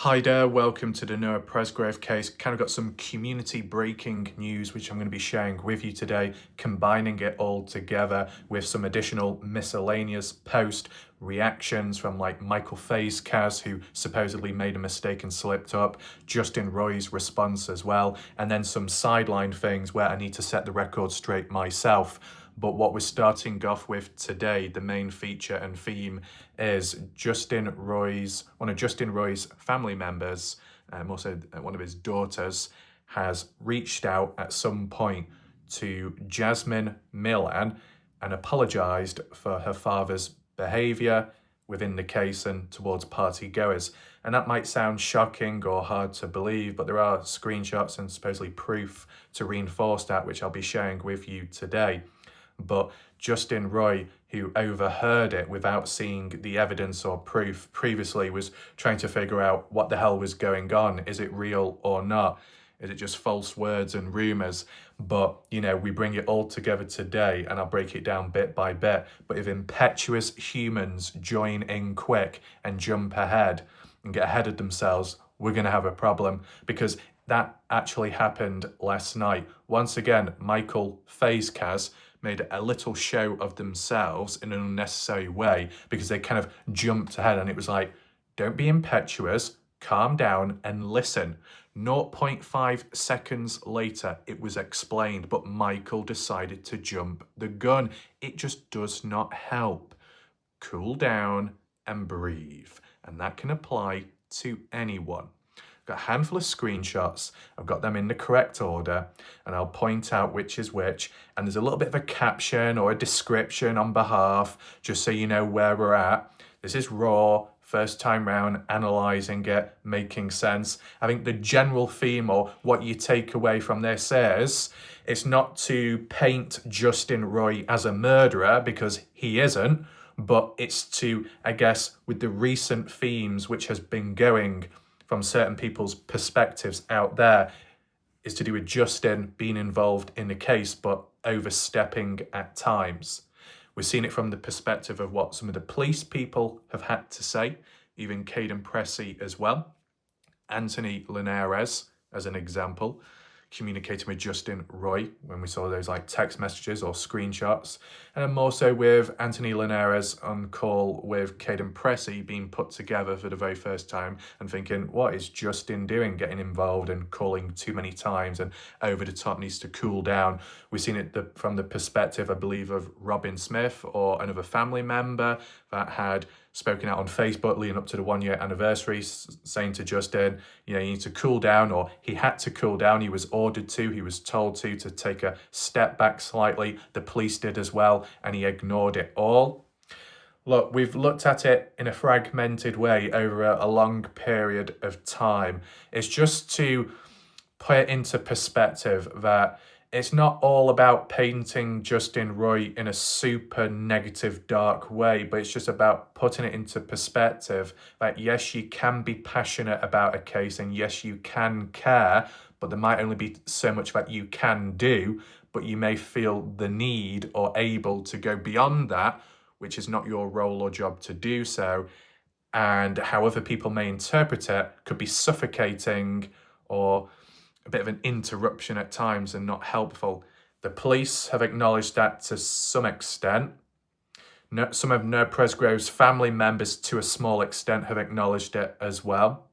Hi there, welcome to the Noah Presgrove case. Kind of got some community breaking news which I'm going to be sharing with you today, combining it all together with some additional miscellaneous post reactions from like Michael Faze-Kaz, who supposedly made a mistake and slipped up, Justin Roy's response as well, and then some sideline things where I need to set the record straight myself. But what we're starting off with today, the main feature and theme, is one of Justin Roy's family members, also one of his daughters, has reached out at some point to Jasmine Millan and apologised for her father's behaviour within the case and towards party goers. And that might sound shocking or hard to believe, but there are screenshots and supposedly proof to reinforce that, which I'll be sharing with you today. But Justin Roy, who overheard it without seeing the evidence or proof previously, was trying to figure out what the hell was going on. Is it real or not? Is it just false words and rumours? But, we bring it all together today and I'll break it down bit by bit. But if impetuous humans join in quick and jump ahead and get ahead of themselves, we're going to have a problem, because that actually happened last night. Once again, Michael Faze-Kaz made a little show of themselves in an unnecessary way because they kind of jumped ahead, and it was like, don't be impetuous, calm down and listen. 0.5 seconds later, it was explained, but Michael decided to jump the gun. It just does not help. Cool down and breathe. And that can apply to anyone. Got a handful of screenshots. I've got them in the correct order, and I'll point out which is which. And there's a little bit of a caption or a description on behalf, just so you know where we're at. This is raw, first time round, analysing it, making sense. I think the general theme, or what you take away from this, is it's not to paint Justin Roy as a murderer, because he isn't, but it's to, I guess, with the recent themes which has been going from certain people's perspectives out there, is to do with Justin being involved in the case, but overstepping at times. We've seen it from the perspective of what some of the police people have had to say, even Caden Pressey as well. Anthony Linares, as an example, communicating with Justin Roy when we saw those like text messages or screenshots. And then more so with Anthony Linares on call with Caden Pressey being put together for the very first time, and thinking, what is Justin doing, getting involved and calling too many times and over the top, needs to cool down. We've seen it from the perspective, I believe, of Robin Smith or another family member that had spoken out on Facebook leading up to the 1 year anniversary, saying to Justin, you need to cool down, or he had to cool down. He was ordered to, he was told to take a step back slightly. The police did as well, and he ignored it all. Look, we've looked at it in a fragmented way over a long period of time. It's just to put it into perspective that it's not all about painting Justin Roy in a super negative, dark way, but it's just about putting it into perspective that yes, you can be passionate about a case, and yes, you can care, but there might only be so much that you can do, but you may feel the need or able to go beyond that, which is not your role or job to do so. And however people may interpret it could be suffocating or a bit of an interruption at times and not helpful. The police have acknowledged that to some extent. Some of Noah Presgrove's family members, to a small extent, have acknowledged it as well.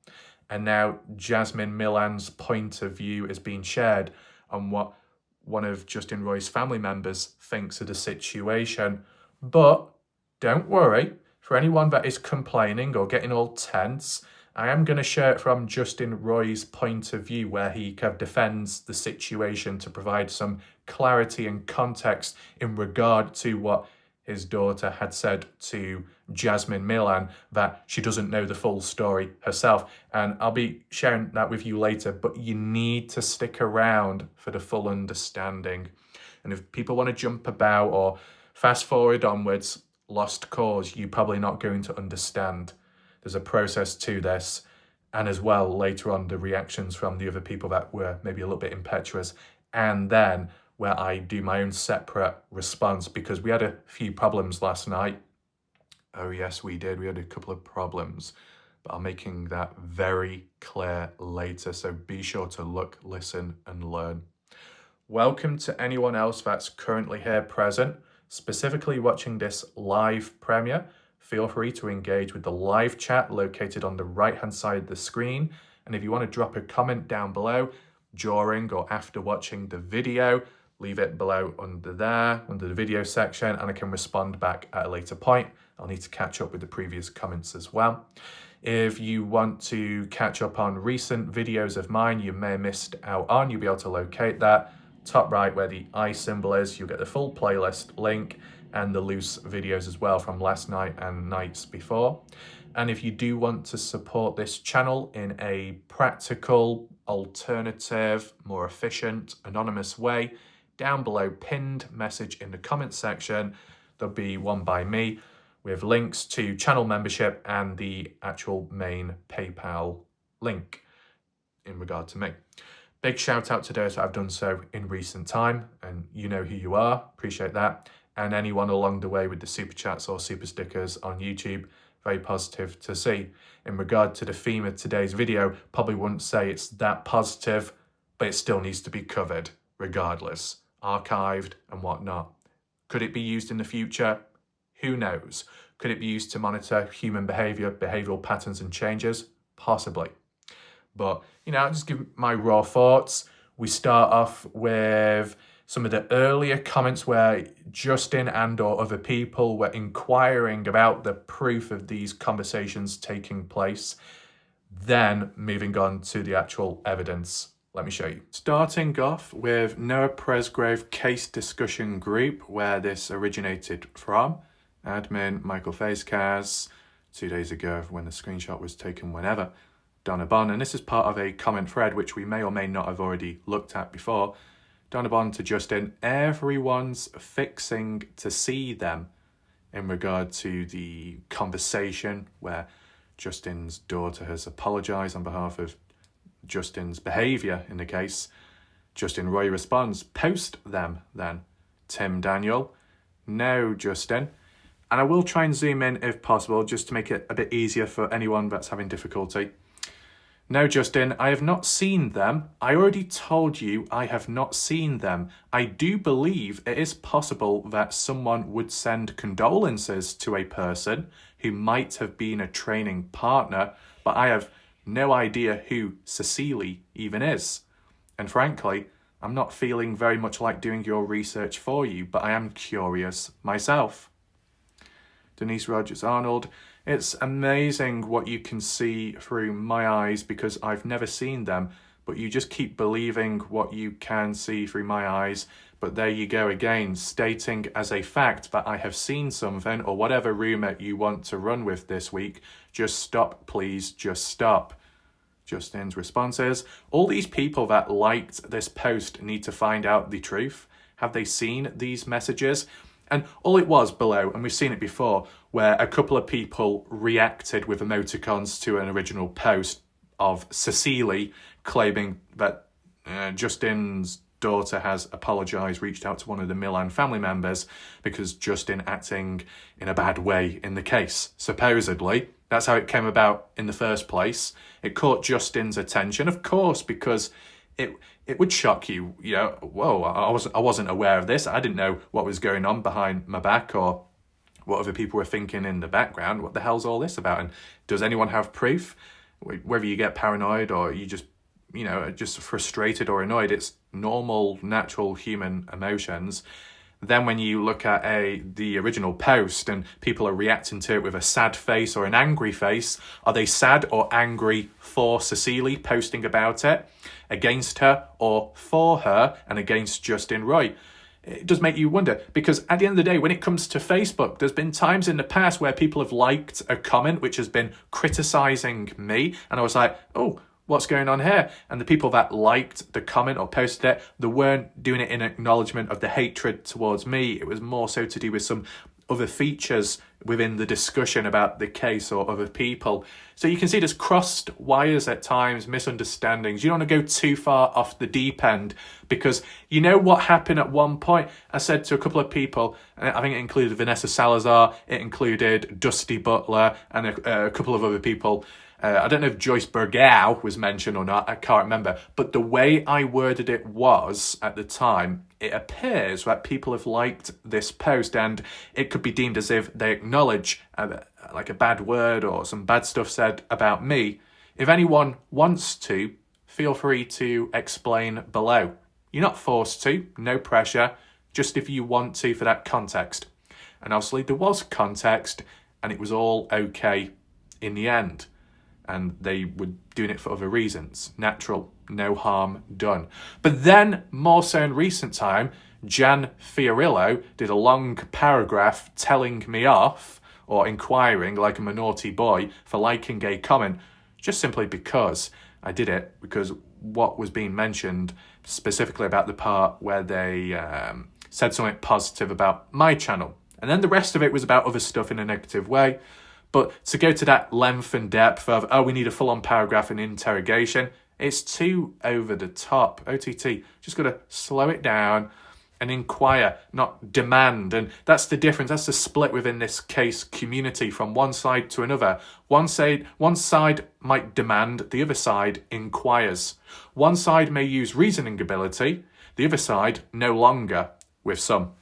And now Jasmine Millan's point of view is being shared on what one of Justin Roy's family members thinks of the situation. But don't worry, for anyone that is complaining or getting all tense, I am going to share it from Justin Roy's point of view, where he kind of defends the situation to provide some clarity and context in regard to what his daughter had said to Jasmine Millan, that she doesn't know the full story herself. And I'll be sharing that with you later, but you need to stick around for the full understanding. And if people want to jump about or fast forward onwards, lost cause, you're probably not going to understand. There's a process to this, and as well later on the reactions from the other people that were maybe a little bit impetuous, and then where I do my own separate response, because we had a few problems last night. Oh yes, we did. We had a couple of problems. but I'm making that very clear later, so be sure to look, listen and learn. Welcome to anyone else that's currently here present, specifically watching this live premiere. Feel free to engage with the live chat located on the right hand side of the screen, and if you want to drop a comment down below during or after watching the video, leave it below under the video section, and I can respond back at a later point. I'll need to catch up with the previous comments as well. If you want to catch up on recent videos of mine you may have missed out on, you'll be able to locate that. Top right where the eye symbol is, you'll get the full playlist link and the loose videos as well from last night and nights before. And if you do want to support this channel in a practical, alternative, more efficient, anonymous way, down below, pinned message in the comment section, there'll be one by me with links to channel membership and the actual main PayPal link in regard to me. Big shout out to those that have done so in recent time, and you know who you are, appreciate that. And anyone along the way with the super chats or super stickers on YouTube, very positive to see. In regard to the theme of today's video, probably wouldn't say it's that positive, but it still needs to be covered regardless, archived and whatnot. Could it be used in the future? Who knows? Could it be used to monitor human behavior, behavioral patterns and changes? Possibly. But, I'll just give my raw thoughts. We start off with some of the earlier comments where Justin and or other people were inquiring about the proof of these conversations taking place. Then moving on to the actual evidence. Let me show you. Starting off with Noah Presgrove case discussion group, where this originated from. Admin Michael Facecas, 2 days ago when the screenshot was taken whenever. Donna Bond, and this is part of a comment thread which we may or may not have already looked at before. Donna Bond to Justin, everyone's fixing to see them, in regard to the conversation where Justin's daughter has apologised on behalf of Justin's behaviour in the case. Justin Roy responds, post them then. Tim Daniel, no Justin. And I will try and zoom in if possible, just to make it a bit easier for anyone that's having difficulty. No, Justin, I have not seen them. I already told you I have not seen them. I do believe it is possible that someone would send condolences to a person who might have been a training partner, but I have no idea who Cecily even is. And frankly, I'm not feeling very much like doing your research for you, but I am curious myself. Denise Rogers Arnold, it's amazing what you can see through my eyes because I've never seen them, but you just keep believing what you can see through my eyes. But there you go again, stating as a fact that I have seen something, or whatever rumour you want to run with this week. Just stop, please, just stop. Justin's response is, all these people that liked this post need to find out the truth. Have they seen these messages? And all it was below, and we've seen it before, where a couple of people reacted with emoticons to an original post of Cecily claiming that Justin's daughter has apologised, reached out to one of the Millan family members because Justin acting in a bad way in the case. Supposedly, that's how it came about in the first place. It caught Justin's attention, of course, because it would shock you, whoa, I wasn't aware of this. I didn't know what was going on behind my back or what other people were thinking in the background. What the hell's all this about? And does anyone have proof? Whether you get paranoid or you just, just frustrated or annoyed, it's normal, natural human emotions. Then when you look at the original post and people are reacting to it with a sad face or an angry face, are they sad or angry for Cecily posting about it, against her, or for her and against Justin Roy? It does make you wonder, because at the end of the day, when it comes to Facebook, there's been times in the past where people have liked a comment which has been criticising me, and I was like, oh, what's going on here? And the people that liked the comment or posted it, they weren't doing it in acknowledgement of the hatred towards me. It was more so to do with some other features within the discussion about the case or other people. So you can see there's crossed wires at times, misunderstandings. You don't want to go too far off the deep end, because you know what happened at one point. I said to a couple of people, and I think it included Vanessa Salazar, it included Dusty Butler and a couple of other people, I don't know if Joyce Burgow was mentioned or not, I can't remember. But the way I worded it was, at the time, it appears that people have liked this post, and it could be deemed as if they acknowledge like a bad word or some bad stuff said about me. If anyone wants to, feel free to explain below. You're not forced to, no pressure, just if you want to for that context. And obviously there was context, and it was all okay in the end. And they were doing it for other reasons. Natural, no harm done. But then, more so in recent time, Jan Fiorillo did a long paragraph telling me off, or inquiring like I'm a naughty boy for liking a comment, just simply because I did it, because what was being mentioned specifically about the part where they said something positive about my channel. And then the rest of it was about other stuff in a negative way. But to go to that length and depth of, oh, we need a full-on paragraph and interrogation, it's too over the top. OTT, just got to slow it down and inquire, not demand. And that's the difference. That's the split within this case community from one side to another. One side might demand, the other side inquires. One side may use reasoning ability, the other side no longer, with some.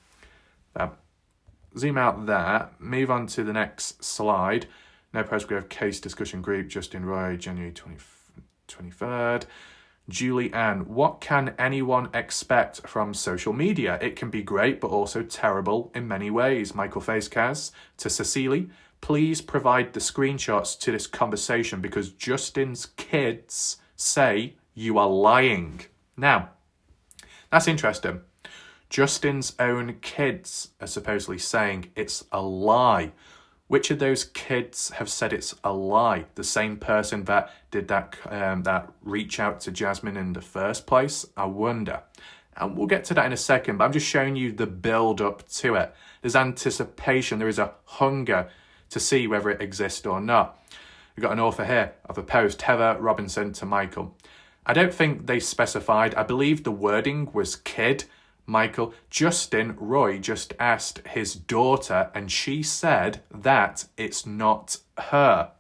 Zoom out there, move on to the next slide. Noah Presgrove case discussion group, Justin Roy, January 23rd. Julie Ann, what can anyone expect from social media? It can be great, but also terrible in many ways. Michael Facecaz, to Cecily, please provide the screenshots to this conversation because Justin's kids say you are lying. Now, that's interesting. Justin's own kids are supposedly saying it's a lie. Which of those kids have said it's a lie? The same person that did that reach out to Jasmine in the first place? I wonder. And we'll get to that in a second, but I'm just showing you the build up to it. There's anticipation, there is a hunger to see whether it exists or not. We've got an author here of a post, Heather Robinson to Michael. I don't think they specified, I believe the wording was kid. Michael, Justin Roy just asked his daughter and she said that it's not her.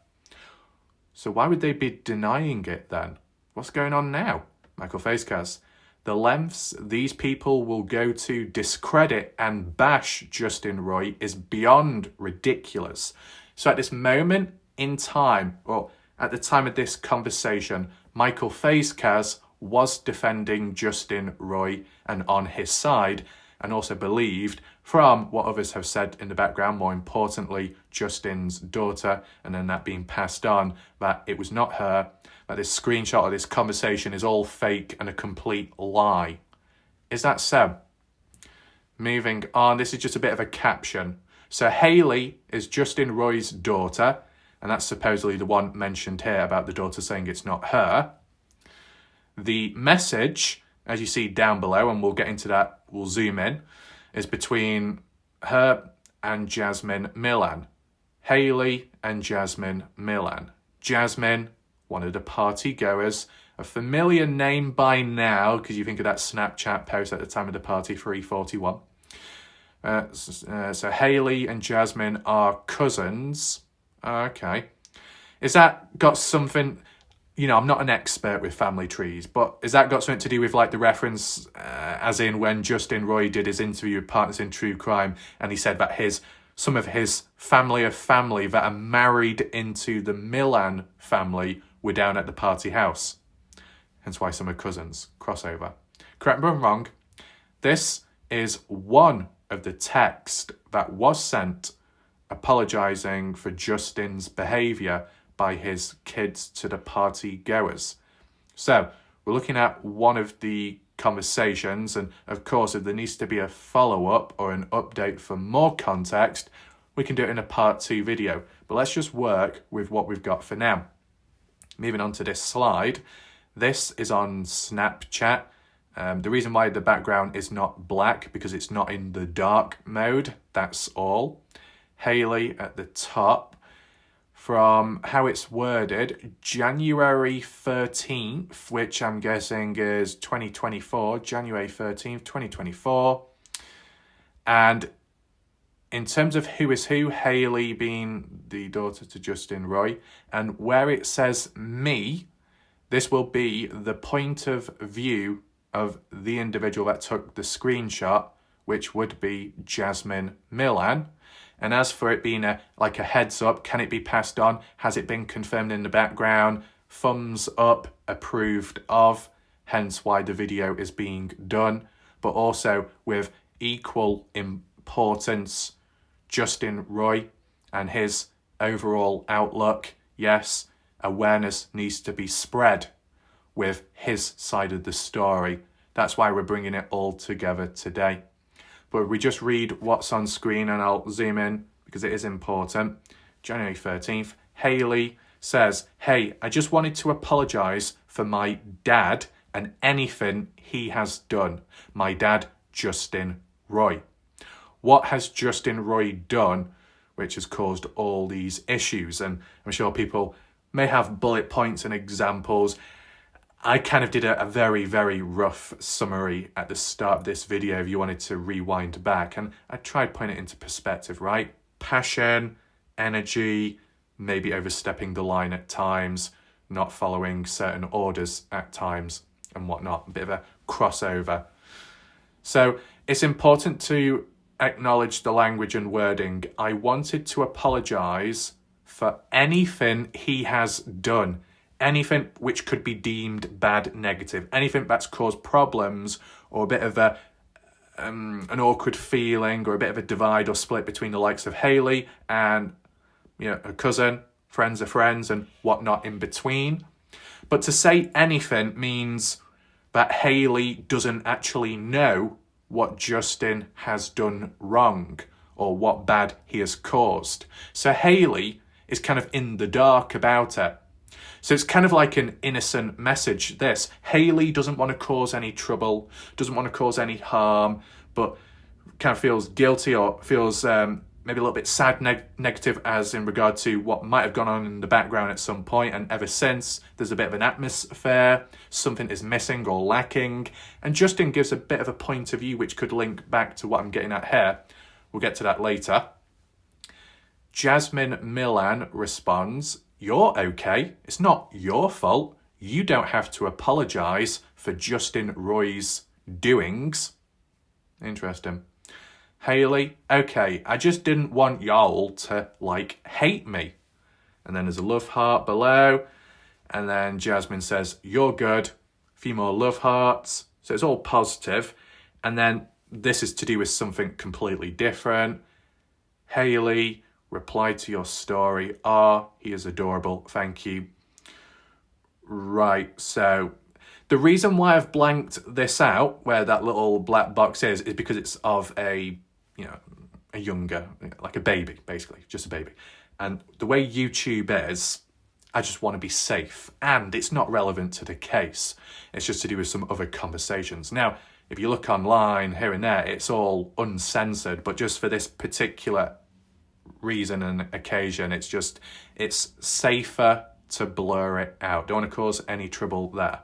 So why would they be denying it then? What's going on now? Michael Facecaz. The lengths these people will go to discredit and bash Justin Roy is beyond ridiculous. So at this moment in time, well, at the time of this conversation, Michael Facecaz was defending Justin Roy and on his side, and also believed, from what others have said in the background, more importantly, Justin's daughter, and then that being passed on, that it was not her, that this screenshot of this conversation is all fake and a complete lie. Is that so? Moving on, this is just a bit of a caption. So Hayley is Justin Roy's daughter, and that's supposedly the one mentioned here about the daughter saying it's not her. The message, as you see down below, and we'll get into that, we'll zoom in, is between her and Jasmine Millan. Hayley and Jasmine Millan. Jasmine, one of the party goers, a familiar name by now, because you think of that Snapchat post at the time of the party, 341. So Hayley and Jasmine are cousins. Okay. Is that got something... You know, I'm not an expert with family trees, but has that got something to do with like the reference, as in when Justin Roy did his interview with Partners in True Crime, and he said that some of his family that are married into the Millan family were down at the party house. Hence why some are cousins. Crossover. Correct me if I'm wrong. This is one of the texts that was sent apologising for Justin's behaviour by his kids to the party goers. So we're looking at one of the conversations, and of course if there needs to be a follow-up or an update for more context, we can do it in a part 2 video. But let's just work with what we've got for now. Moving on to this slide, this is on Snapchat. The reason why the background is not black, because it's not in the dark mode, that's all. Hayley at the top. From how it's worded, January 13th, which I'm guessing is 2024, January 13th, 2024. And in terms of who is who, Hayley being the daughter to Justin Roy, and where it says me, this will be the point of view of the individual that took the screenshot, which would be Jasmine Millan. And as for it being like a heads up, can it be passed on? Has it been confirmed in the background? Thumbs up, approved of, hence why the video is being done. But also with equal importance, Justin Roy and his overall outlook. Yes, awareness needs to be spread with his side of the story. That's why we're bringing it all together today. But we just read what's on screen, and I'll zoom in because it is important. January 13th, Hayley says, "Hey, I just wanted to apologise for my dad and anything he has done. My dad, Justin Roy." What has Justin Roy done which has caused all these issues? And I'm sure people may have bullet points and examples. I kind of did a very, very rough summary at the start of this video if you wanted to rewind back. And I tried putting it into perspective, right? Passion, energy, maybe overstepping the line at times, not following certain orders at times and whatnot. A bit of a crossover. So it's important to acknowledge the language and wording. I wanted to apologise for anything he has done. Anything which could be deemed bad, negative, anything that's caused problems or a bit of an awkward feeling or a bit of a divide or split between the likes of Hayley and her cousin, friends of friends and whatnot in between. But to say anything means that Hayley doesn't actually know what Justin has done wrong or what bad he has caused. So Hayley is kind of in the dark about it. So it's kind of like an innocent message, this. Hayley doesn't want to cause any trouble, doesn't want to cause any harm, but kind of feels guilty or feels maybe a little bit sad, negative as in regard to what might have gone on in the background at some point. And ever since, there's a bit of an atmosphere, something is missing or lacking. And Justin gives a bit of a point of view which could link back to what I'm getting at here. We'll get to that later. Jasmine Millan responds, "You're okay. It's not your fault. You don't have to apologise for Justin Roy's doings." Interesting. Hayley, "Okay, I just didn't want y'all to, hate me." And then there's a love heart below. And then Jasmine says, "You're good." A few more love hearts. So it's all positive. And then this is to do with something completely different. Hayley, "Reply to your story. He is adorable. Thank you." Right, so the reason why I've blanked this out, where that little black box is because it's of a younger, like a baby, basically, just a baby. And the way YouTube is, I just want to be safe. And it's not relevant to the case. It's just to do with some other conversations. Now, if you look online here and there, it's all uncensored, but just for this particular reason and occasion, it's safer to blur it out. Don't want to cause any trouble there.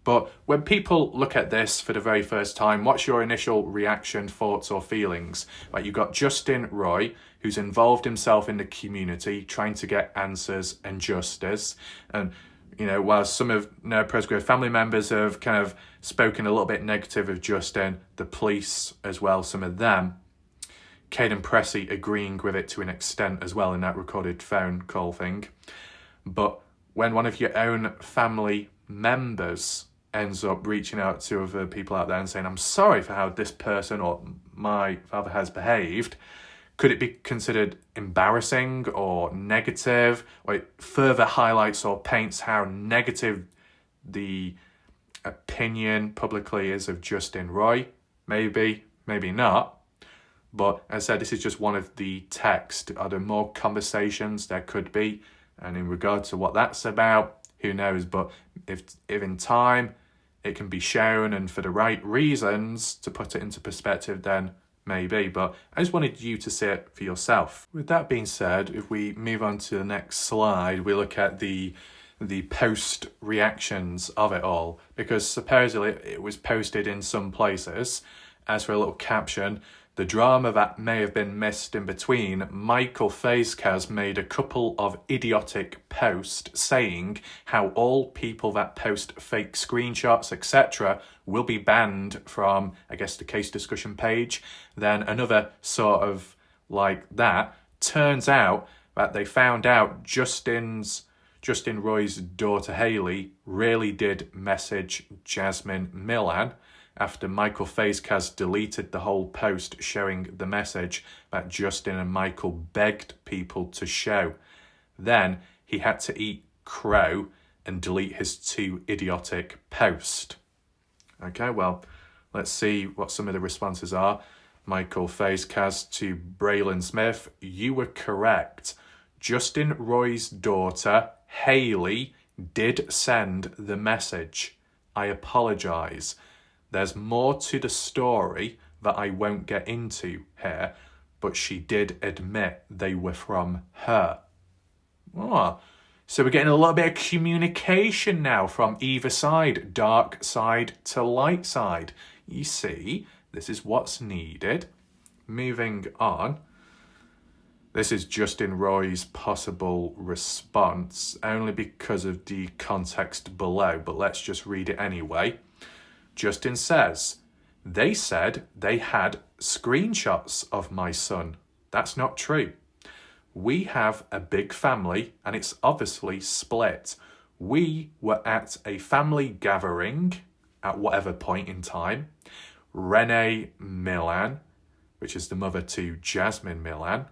But when people look at this for the very first time, what's your initial reaction, thoughts or feelings? Like, you've got Justin Roy, who's involved himself in the community, trying to get answers and justice. And, while some of Noah Presgrove family members have kind of spoken a little bit negative of Justin, the police as well, some of them, Caden Pressey agreeing with it to an extent as well in that recorded phone call thing. But when one of your own family members ends up reaching out to other people out there and saying, "I'm sorry for how this person or my father has behaved," could it be considered embarrassing or negative? Or it further highlights or paints how negative the opinion publicly is of Justin Roy? Maybe, maybe not. But as I said, this is just one of the text. Are there more conversations? There could be. And in regard to what that's about, who knows? But if in time it can be shown and for the right reasons to put it into perspective, then maybe. But I just wanted you to see it for yourself. With that being said, if we move on to the next slide, we look at the post reactions of it all, because supposedly it was posted in some places. As for a little caption, The drama that may have been missed in between, Michael Fazkaz made a couple of idiotic posts saying how all people that post fake screenshots, etc., will be banned from, I guess, the case discussion page. Then another sort of like that. Turns out that they found out Justin Roy's daughter Hayley really did message Jasmine Millan after Michael Fazkaz deleted the whole post showing the message that Justin and Michael begged people to show. Then he had to eat crow and delete his two idiotic posts. Okay, well, let's see what some of the responses are. Michael Fazkaz to Braylon Smith, you were correct. Justin Roy's daughter, Hayley, did send the message. I apologise. There's more to the story that I won't get into here, but she did admit they were from her. Oh, so we're getting a little bit of communication now from either side, dark side to light side. You see, this is what's needed. Moving on. This is Justin Roy's possible response, only because of the context below, but let's just read it anyway. Justin says, they said they had screenshots of my son. That's not true. We have a big family and it's obviously split. We were at a family gathering at whatever point in time. Renee Millan, which is the mother to Jasmine Millan,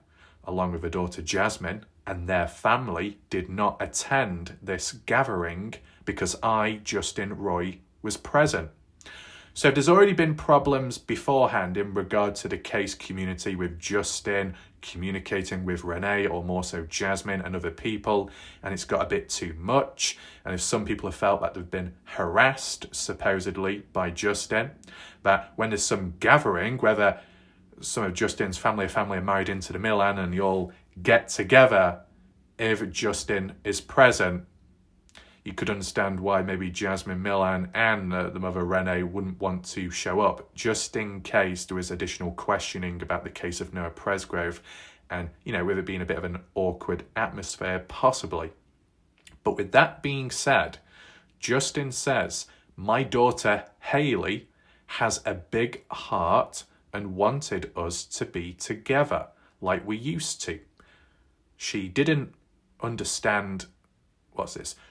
along with her daughter Jasmine, and their family did not attend this gathering because I, Justin Roy, was present. So there's already been problems beforehand in regard to the case community with Justin communicating with Renee, or more so Jasmine and other people, and it's got a bit too much. And if some people have felt that they've been harassed, supposedly, by Justin, that when there's some gathering, whether some of Justin's family are married into the Millan and you all get together, if Justin is present, you could understand why maybe Jasmine Millan and the mother Renee wouldn't want to show up, just in case there was additional questioning about the case of Noah Presgrove, and, you know, with it being a bit of an awkward atmosphere, possibly. But with that being said, Justin says, my daughter Hayley has a big heart and wanted us to be together like we used to. She didn't understand,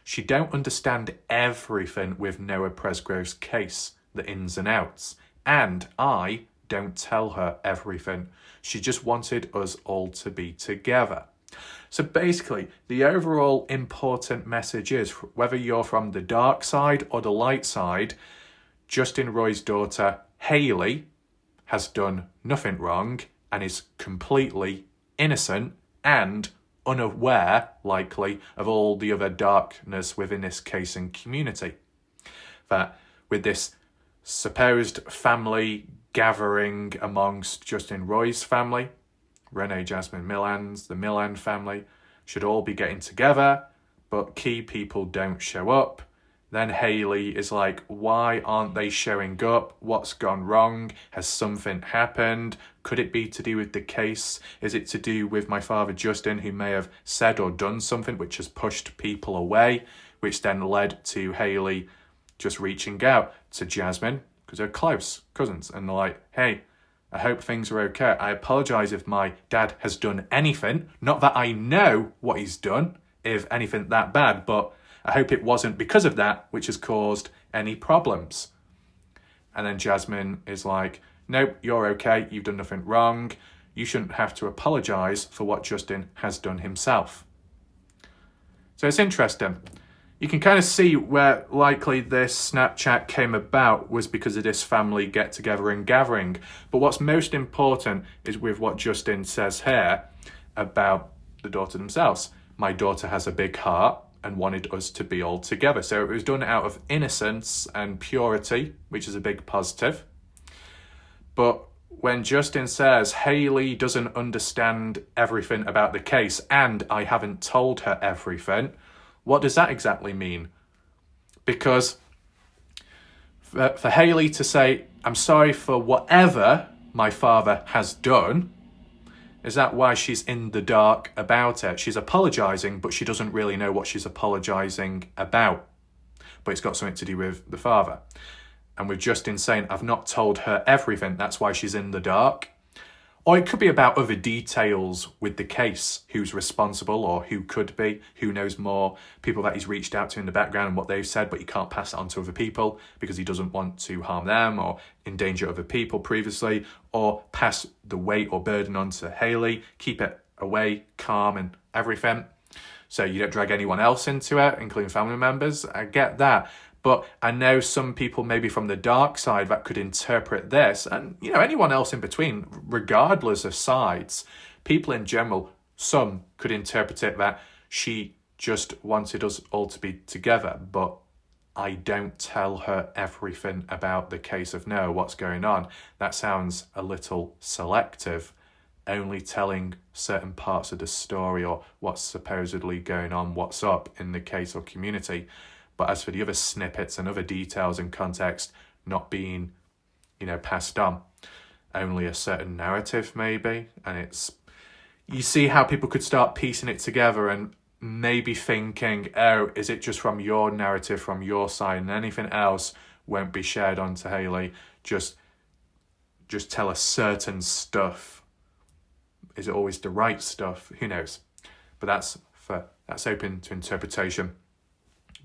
she don't understand everything with Noah Presgrove's case, the ins and outs. And I don't tell her everything. She just wanted us all to be together. So basically, the overall important message is, whether you're from the dark side or the light side, Justin Roy's daughter, Hayley, has done nothing wrong and is completely innocent and unaware, likely, of all the other darkness within this case and community. That with this supposed family gathering amongst Justin Roy's family, Renee Jasmine Millan's, the Millan family, should all be getting together, but key people don't show up. Then Hayley is like, why aren't they showing up? What's gone wrong? Has something happened? Could it be to do with the case? Is it to do with my father Justin, who may have said or done something which has pushed people away, which then led to Hayley just reaching out to Jasmine, because they're close cousins, and they're like, hey, I hope things are okay. I apologise if my dad has done anything. Not that I know what he's done, if anything that bad, but I hope it wasn't because of that which has caused any problems. And then Jasmine is like, nope, you're okay. You've done nothing wrong. You shouldn't have to apologise for what Justin has done himself. So it's interesting. You can kind of see where likely this Snapchat came about was because of this family get together and gathering. But what's most important is with what Justin says here about the daughter themselves. My daughter has a big heart and wanted us to be all together. So it was done out of innocence and purity, which is a big positive. But when Justin says, Hayley doesn't understand everything about the case and I haven't told her everything, what does that exactly mean? Because for Hayley to say, I'm sorry for whatever my father has done, is that why she's in the dark about it? She's apologising, but she doesn't really know what she's apologising about. But it's got something to do with the father. And with Justin saying, I've not told her everything, that's why she's in the dark. Or it could be about other details with the case, who's responsible or who could be, who knows more, people that he's reached out to in the background and what they've said, but he can't pass it on to other people because he doesn't want to harm them or endanger other people previously, or pass the weight or burden on to Hayley, keep it away, calm and everything. So you don't drag anyone else into it, including family members. I get that. But I know some people maybe from the dark side that could interpret this, and anyone else in between, regardless of sides, people in general, some could interpret it that she just wanted us all to be together, but I don't tell her everything about the case of Noah, what's going on. That sounds a little selective, only telling certain parts of the story or what's supposedly going on, what's up in the case or community. But as for the other snippets and other details and context not being, passed on, only a certain narrative maybe. And you see how people could start piecing it together and maybe thinking, oh, is it just from your narrative, from your side, and anything else won't be shared on to Hayley? Just tell us certain stuff. Is it always the right stuff? Who knows? But that's open to interpretation.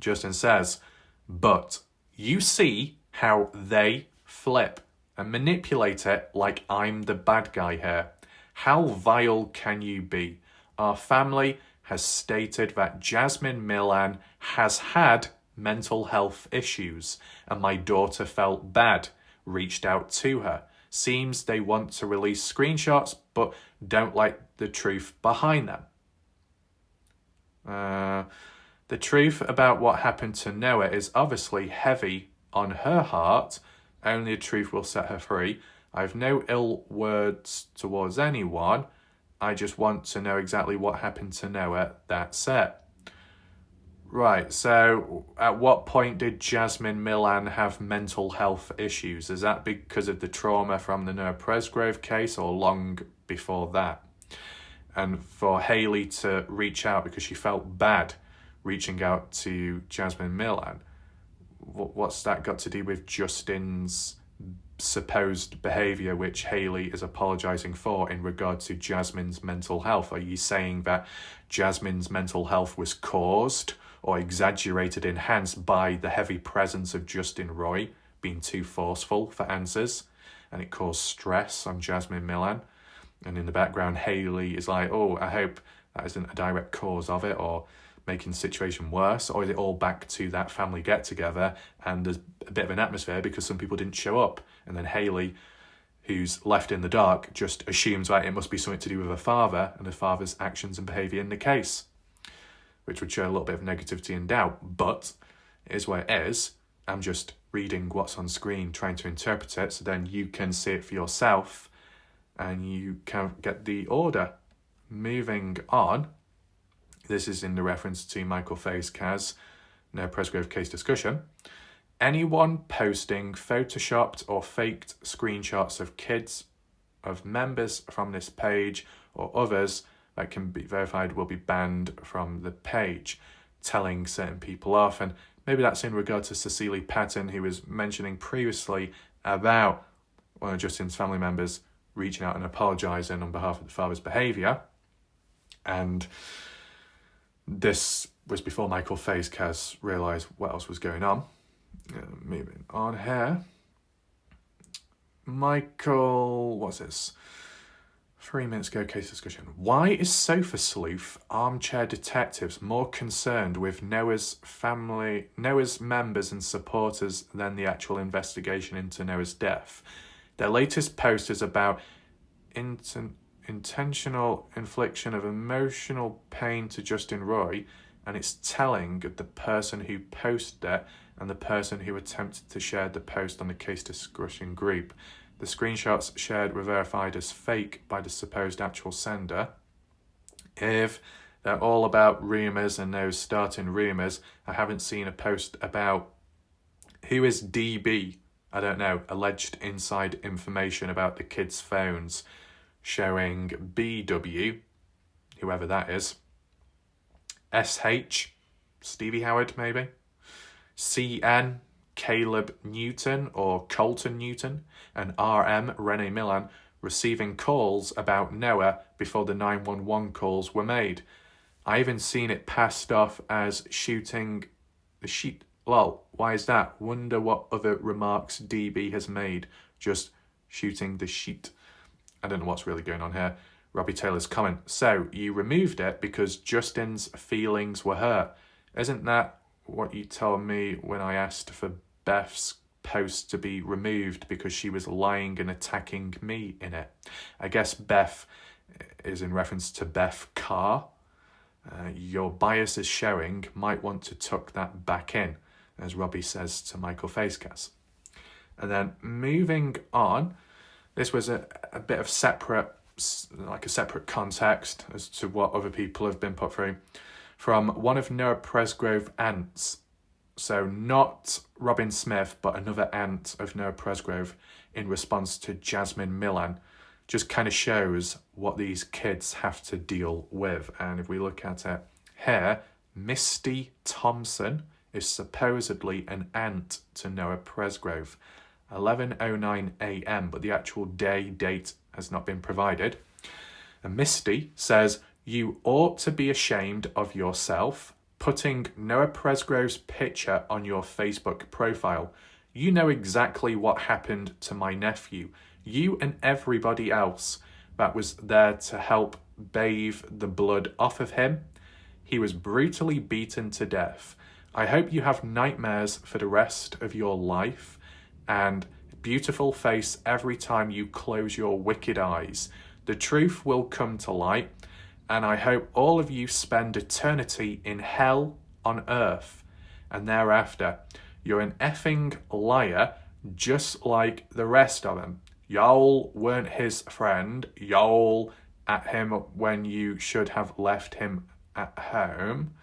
Justin says, but you see how they flip and manipulate it like I'm the bad guy here. How vile can you be? Our family has stated that Jasmine Millan has had mental health issues and my daughter felt bad, reached out to her. Seems they want to release screenshots but don't like the truth behind them. The truth about what happened to Noah is obviously heavy on her heart. Only the truth will set her free. I have no ill words towards anyone. I just want to know exactly what happened to Noah. That's it. Right, so at what point did Jasmine Millan have mental health issues? Is that because of the trauma from the Noah Presgrove case or long before that? And for Hayley to reach out because she felt bad reaching out to Jasmine Millan, what's that got to do with Justin's supposed behaviour, which Hayley is apologising for in regard to Jasmine's mental health? Are you saying that Jasmine's mental health was caused or exaggerated, enhanced by the heavy presence of Justin Roy being too forceful for answers, and it caused stress on Jasmine Millan? And in the background, Hayley is like, oh, I hope that isn't a direct cause of it, or making the situation worse? Or is it all back to that family get-together and there's a bit of an atmosphere because some people didn't show up, and then Hayley, who's left in the dark, just assumes that it must be something to do with her father and her father's actions and behaviour in the case, which would show a little bit of negativity and doubt. But it is what it is. I'm just reading what's on screen, trying to interpret it, so then you can see it for yourself and you can get the order. Moving on. This is in the reference to Michael Fay's Kaz, Noah Presgrove case discussion. Anyone posting photoshopped or faked screenshots of kids, of members from this page or others that can be verified will be banned from the page, telling certain people off. And maybe that's in regard to Cecily Patton, who was mentioning previously about one of Justin's family members reaching out and apologising on behalf of the father's behaviour. And this was before Michael Fay's Kaz realised what else was going on. Moving on here. Michael, what's this? 3 minutes ago, case discussion. Why is Sofa Sleuth armchair detectives more concerned with Noah's family, Noah's members and supporters than the actual investigation into Noah's death? Their latest post is about intentional infliction of emotional pain to Justin Roy, and it's telling of the person who posted it and the person who attempted to share the post on the case discussion group. The screenshots shared were verified as fake by the supposed actual sender. If they're all about rumours and those starting rumours, I haven't seen a post about who is DB. I don't know, alleged inside information about the kids' phones showing BW, whoever that is, SH, Stevie Howard maybe, CN, Caleb Newton or Colton Newton, and RM, Renee Millan, receiving calls about Noah before the 911 calls were made. I even seen it passed off as shooting the sheet. Well, why is that? Wonder what other remarks DB has made. Just shooting the sheet. I don't know what's really going on here. Robbie Taylor's comment. So, you removed it because Justin's feelings were hurt. Isn't that what you told me when I asked for Beth's post to be removed because she was lying and attacking me in it? I guess Beth is in reference to Beth Carr. Your bias is showing, might want to tuck that back in, as Robbie says to Michael Facecast. And then moving on, this was a bit of separate context as to what other people have been put through from one of Noah Presgrove aunts. So not Robin Smith, but another aunt of Noah Presgrove in response to Jasmine Millan. Just kind of shows what these kids have to deal with. And if we look at it here, Misty Thompson is supposedly an aunt to Noah Presgrove. 11:09 a.m, but the actual date has not been provided. And Misty says, you ought to be ashamed of yourself putting Noah Presgrove's picture on your Facebook profile. You know exactly what happened to my nephew. You and everybody else that was there to help bathe the blood off of him. He was brutally beaten to death. I hope you have nightmares for the rest of your life and beautiful face every time you close your wicked eyes. The truth will come to light, and I hope all of you spend eternity in hell on earth. And thereafter, you're an effing liar just like the rest of them. Y'all weren't his friend. Y'all at him when you should have left him at home.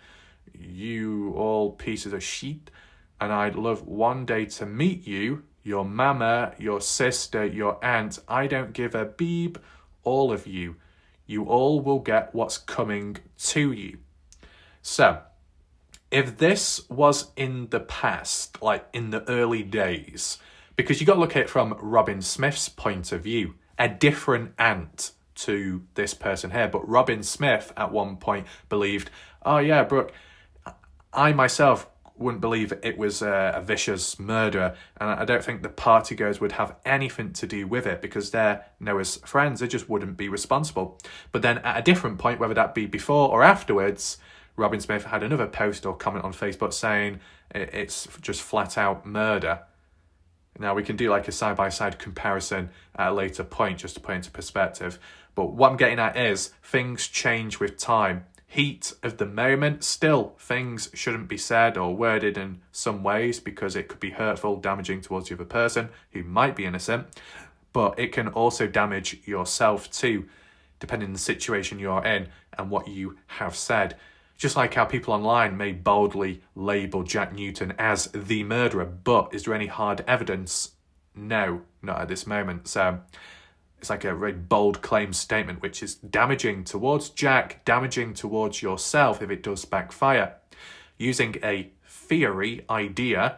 You all pieces of shit. And I'd love one day to meet you, your mama, your sister, your aunt. I don't give a beep. All of you. You all will get what's coming to you. So, if this was in the past, like in the early days, because you got to look at it from Robin Smith's point of view, a different aunt to this person here. But Robin Smith at one point believed, oh yeah, Brooke, I myself wouldn't believe it was a vicious murder, and I don't think the partygoers would have anything to do with it because they're Noah's friends. They just wouldn't be responsible. But then at a different point, whether that be before or afterwards, Robin Smith had another post or comment on Facebook saying it's just flat out murder. Now, we can do like a side-by-side comparison at a later point just to put into perspective. But what I'm getting at is things change with time. Heat of the moment, still things shouldn't be said or worded in some ways because it could be hurtful, damaging towards the other person who might be innocent. But it can also damage yourself too, depending on the situation you're in and what you have said. Just like how people online may boldly label Jack Newton as the murderer, but is there any hard evidence? No, not at this moment. So it's like a very bold claim statement, which is damaging towards Jack, damaging towards yourself if it does backfire. Using a theory, idea,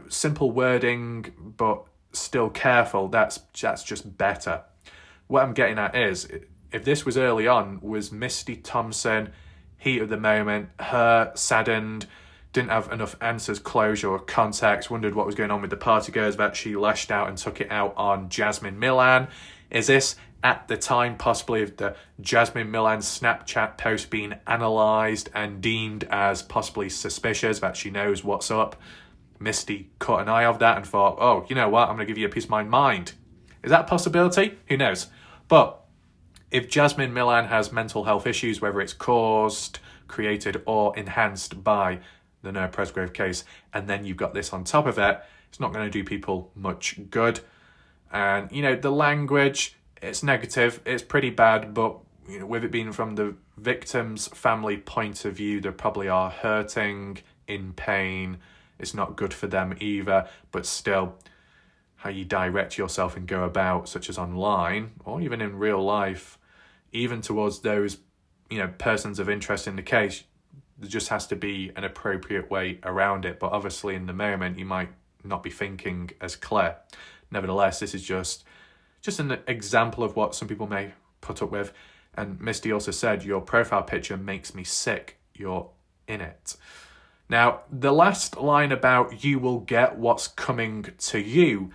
simple wording, but still careful, that's just better. What I'm getting at is, if this was early on, was Misty Thompson, heat of the moment, her saddened, didn't have enough answers, closure or context, wondered what was going on with the partygoers, that she lashed out and took it out on Jasmine Millan. Is this at the time possibly of the Jasmine Millan Snapchat post being analysed and deemed as possibly suspicious, that she knows what's up? Misty caught an eye of that and thought, oh, you know what, I'm going to give you a piece of my mind. Is that a possibility? Who knows? But if Jasmine Millan has mental health issues, whether it's caused, created or enhanced by the Noah Presgrove case, and then you've got this on top of it, it's not going to do people much good. And, the language, it's negative, it's pretty bad, but with it being from the victim's family point of view, they probably are hurting, in pain. It's not good for them either, but still, how you direct yourself and go about, such as online or even in real life, even towards those, persons of interest in the case. There just has to be an appropriate way around it. But obviously in the moment, you might not be thinking as clear. Nevertheless, this is just an example of what some people may put up with. And Misty also said, your profile picture makes me sick. You're in it. Now, the last line about you will get what's coming to you.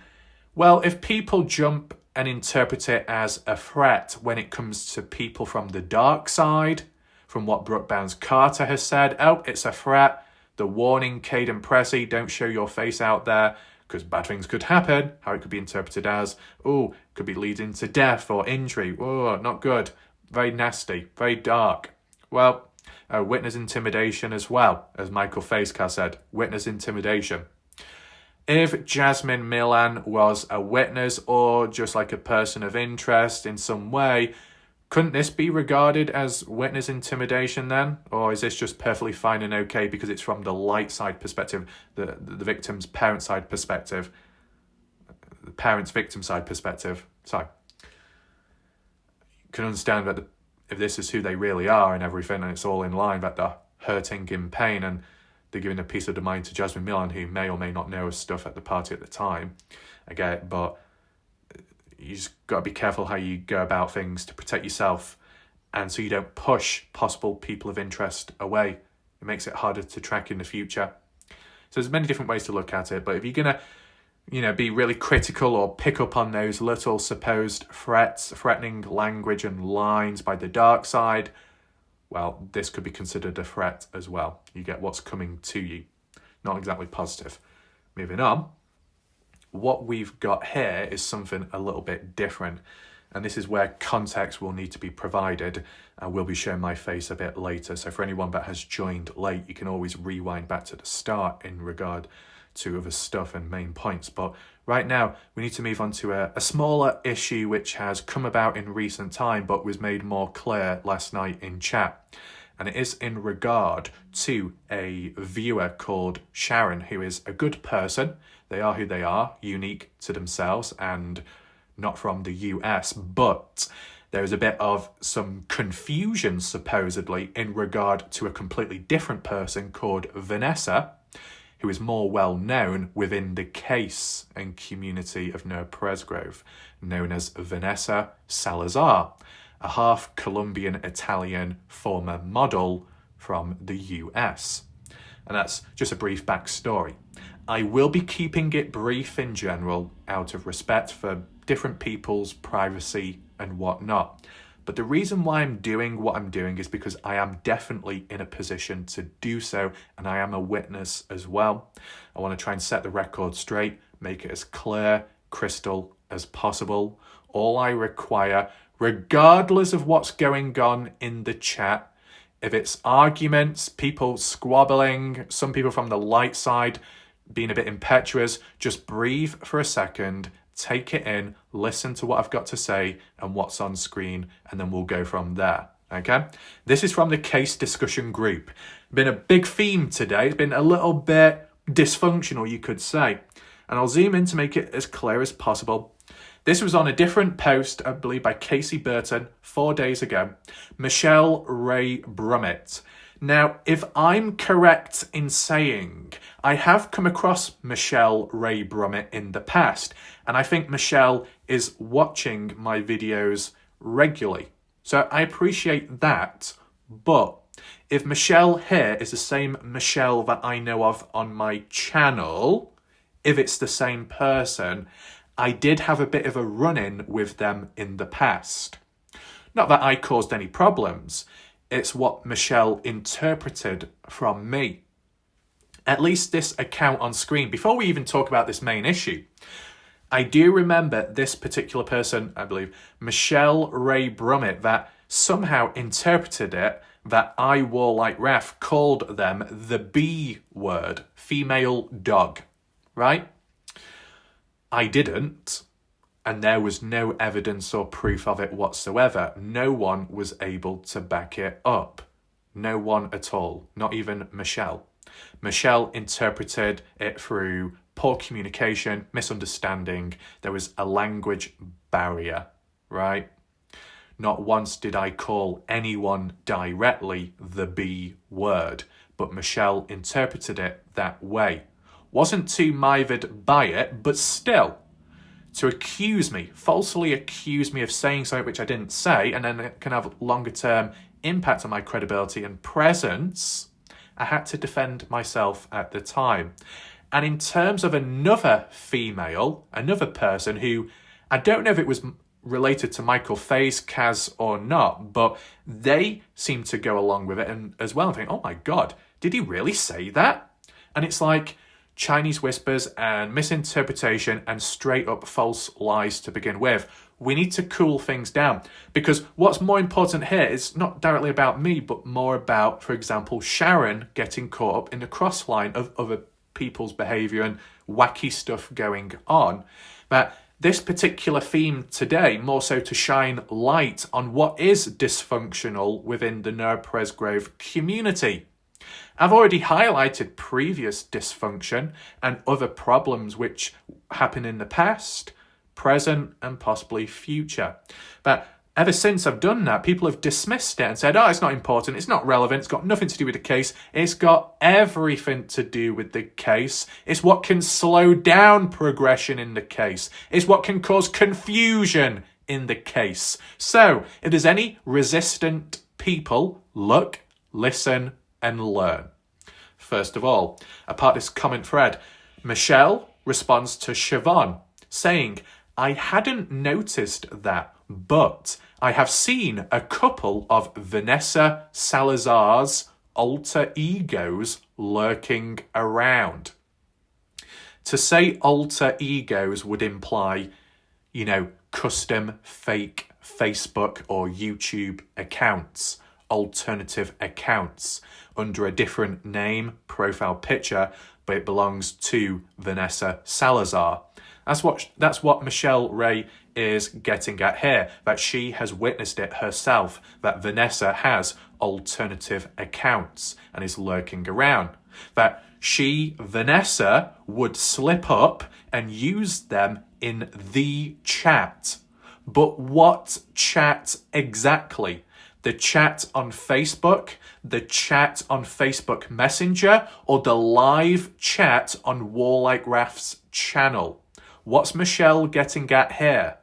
Well, if people jump and interpret it as a threat when it comes to people from the dark side, from what Brooke Bounds-Carter has said, oh, it's a threat. The warning, Caden Pressey, don't show your face out there because bad things could happen. How it could be interpreted as, oh, could be leading to death or injury. Oh, not good. Very nasty, very dark. Well, witness intimidation as well, as Michael Facecar said, witness intimidation. If Jasmine Millan was a witness or just like a person of interest in some way, couldn't this be regarded as witness intimidation then? Or is this just perfectly fine and okay because it's from the light side perspective, the victim's parent side perspective, the parent's victim side perspective? Sorry. You can understand that if this is who they really are and everything, and it's all in line, that they're hurting in pain and they're giving a piece of the mind to Jasmine Millan, who may or may not know stuff at the party at the time. I get it, but you just got to be careful how you go about things to protect yourself and so you don't push possible people of interest away. It makes it harder to track in the future. So there's many different ways to look at it, but if you're going to be really critical or pick up on those little supposed threats, threatening language and lines by the dark side, well, this could be considered a threat as well. You get what's coming to you. Not exactly positive. Moving on. What we've got here is something a little bit different. And this is where context will need to be provided. I will be showing my face a bit later. So for anyone that has joined late, you can always rewind back to the start in regard to other stuff and main points. But right now, we need to move on to a smaller issue which has come about in recent time, but was made more clear last night in chat. And it is in regard to a viewer called Sharon, who is a good person. They are who they are, unique to themselves and not from the US. But there is a bit of some confusion, supposedly, in regard to a completely different person called Vanessa, who is more well known within the case and community of Noah Presgrove, known as Vanessa Salazar, a half Colombian Italian former model from the US. And that's just a brief backstory. I will be keeping it brief in general out of respect for different people's privacy and whatnot. But the reason why I'm doing what I'm doing is because I am definitely in a position to do so, and I am a witness as well. I want to try and set the record straight, make it as clear, crystal as possible. All I require, regardless of what's going on in the chat, if it's arguments, people squabbling, some people from the light side being a bit impetuous, just breathe for a second, take it in, listen to what I've got to say and what's on screen, and then we'll go from there, okay? This is from the case discussion group. Been a big theme today. It's been a little bit dysfunctional, you could say. And I'll zoom in to make it as clear as possible. This was on a different post, I believe, by Casey Burton 4 days ago. Michelle Ray Brummett. Now, if I'm correct in saying I have come across Michelle Ray Brummett in the past, and I think Michelle is watching my videos regularly. So I appreciate that, but if Michelle here is the same Michelle that I know of on my channel, if it's the same person, I did have a bit of a run-in with them in the past. Not that I caused any problems. It's what Michelle interpreted from me. At least this account on screen, before we even talk about this main issue, I do remember this particular person, I believe, Michelle Ray Brummett, that somehow interpreted it that I, WarLike Wrath, called them the B word, female dog, right? I didn't. And there was no evidence or proof of it whatsoever. No one was able to back it up. No one at all, not even Michelle. Michelle interpreted it through poor communication, misunderstanding. There was a language barrier, right? Not once did I call anyone directly the B word, but Michelle interpreted it that way. Wasn't too mithered by it, but still, to falsely accuse me of saying something which I didn't say, and then it can have longer term impact on my credibility and presence, I had to defend myself at the time. And in terms of another person who, I don't know if it was related to Michael Faye's Kaz or not, but they seem to go along with it and as well and think, oh my God, did he really say that? And it's like Chinese whispers and misinterpretation and straight up false lies to begin with. We need to cool things down, because what's more important here is not directly about me, but more about, for example, Sharon getting caught up in the crossline of other people's behaviour and wacky stuff going on. But this particular theme today, more so to shine light on what is dysfunctional within the Noah Presgrove community. I've already highlighted previous dysfunction and other problems which happen in the past, present, and possibly future. But ever since I've done that, people have dismissed it and said, oh, it's not important, it's not relevant, it's got nothing to do with the case, it's got everything to do with the case. It's what can slow down progression in the case. It's what can cause confusion in the case. So, if there's any resistant people, look, listen, and learn. First of all, a part of this comment thread, Michelle responds to Siobhan, saying, I hadn't noticed that, but I have seen a couple of Vanessa Salazar's alter egos lurking around. To say alter egos would imply, custom fake Facebook or YouTube accounts, alternative accounts under a different name, profile picture, but it belongs to Vanessa Salazar. That's what Michelle Ray is getting at here, that she has witnessed it herself, that Vanessa has alternative accounts and is lurking around. That Vanessa, would slip up and use them in the chat. But what chat exactly? The chat on Facebook, the chat on Facebook Messenger, or the live chat on WarLike Wrath's channel? What's Michelle getting at here?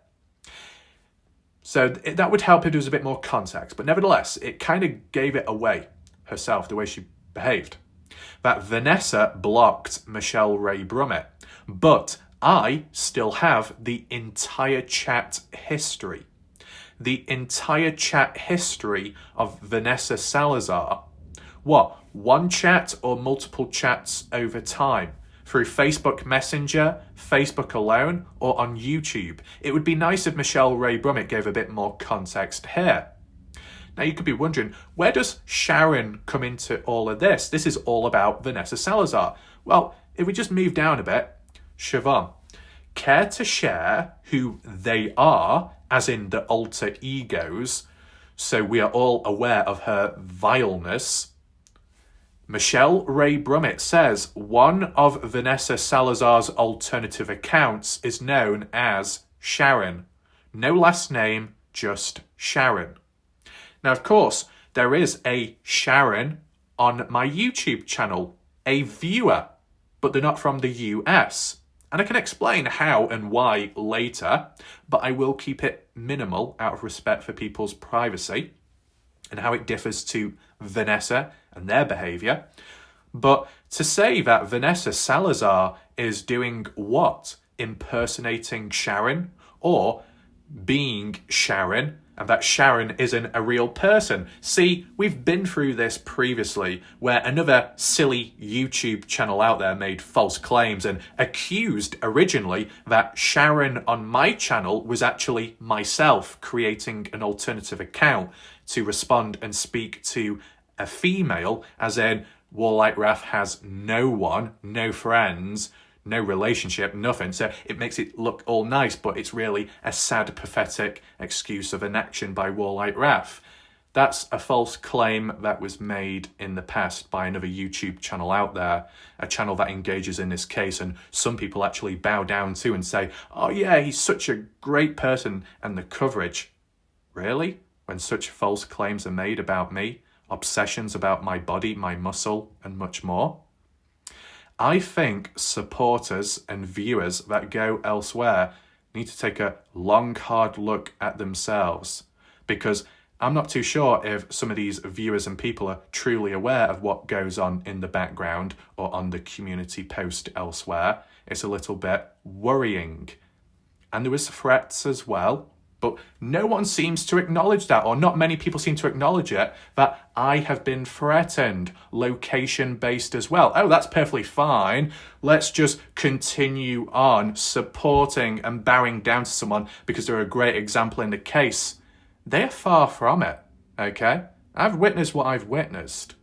So that would help if there was a bit more context. But nevertheless, it kind of gave it away herself, the way she behaved. That Vanessa blocked Michelle Ray Brummett. But I still have the entire chat history. The entire chat history of Vanessa Salazar. What? One chat or multiple chats over time? Through Facebook Messenger, Facebook alone, or on YouTube? It would be nice if Michelle Ray Brummett gave a bit more context here. Now you could be wondering, where does Sharon come into all of this? This is all about Vanessa Salazar. Well, if we just move down a bit, Siobhan, care to share who they are, as in the alter egos, so we are all aware of her vileness? Michelle Ray Brummett says one of Vanessa Salazar's alternative accounts is known as Sharon. No last name, just Sharon. Now, of course, there is a Sharon on my YouTube channel, a viewer, but they're not from the US. And I can explain how and why later, but I will keep it minimal out of respect for people's privacy and how it differs to Vanessa and their behaviour. But to say that Vanessa Salazar is doing what? Impersonating Sharon or being Sharon, and that Sharon isn't a real person. See, we've been through this previously where another silly YouTube channel out there made false claims and accused originally that Sharon on my channel was actually myself creating an alternative account to respond and speak to a female, as in WarLike Wrath has no one, no friends, no relationship, nothing. So it makes it look all nice, but it's really a sad, pathetic excuse of inaction by WarLike Wrath. That's a false claim that was made in the past by another YouTube channel out there, a channel that engages in this case, and some people actually bow down to and say, oh yeah, he's such a great person, and the coverage. Really? When such false claims are made about me, obsessions about my body, my muscle, and much more? I think supporters and viewers that go elsewhere need to take a long, hard look at themselves, because I'm not too sure if some of these viewers and people are truly aware of what goes on in the background or on the community post elsewhere. It's a little bit worrying. And there was threats as well, but no one seems to acknowledge that, or not many people seem to acknowledge it, that I have been threatened, location-based as well. Oh, that's perfectly fine. Let's just continue on supporting and bowing down to someone because they're a great example in the case. They're far from it, okay? I've witnessed what I've witnessed,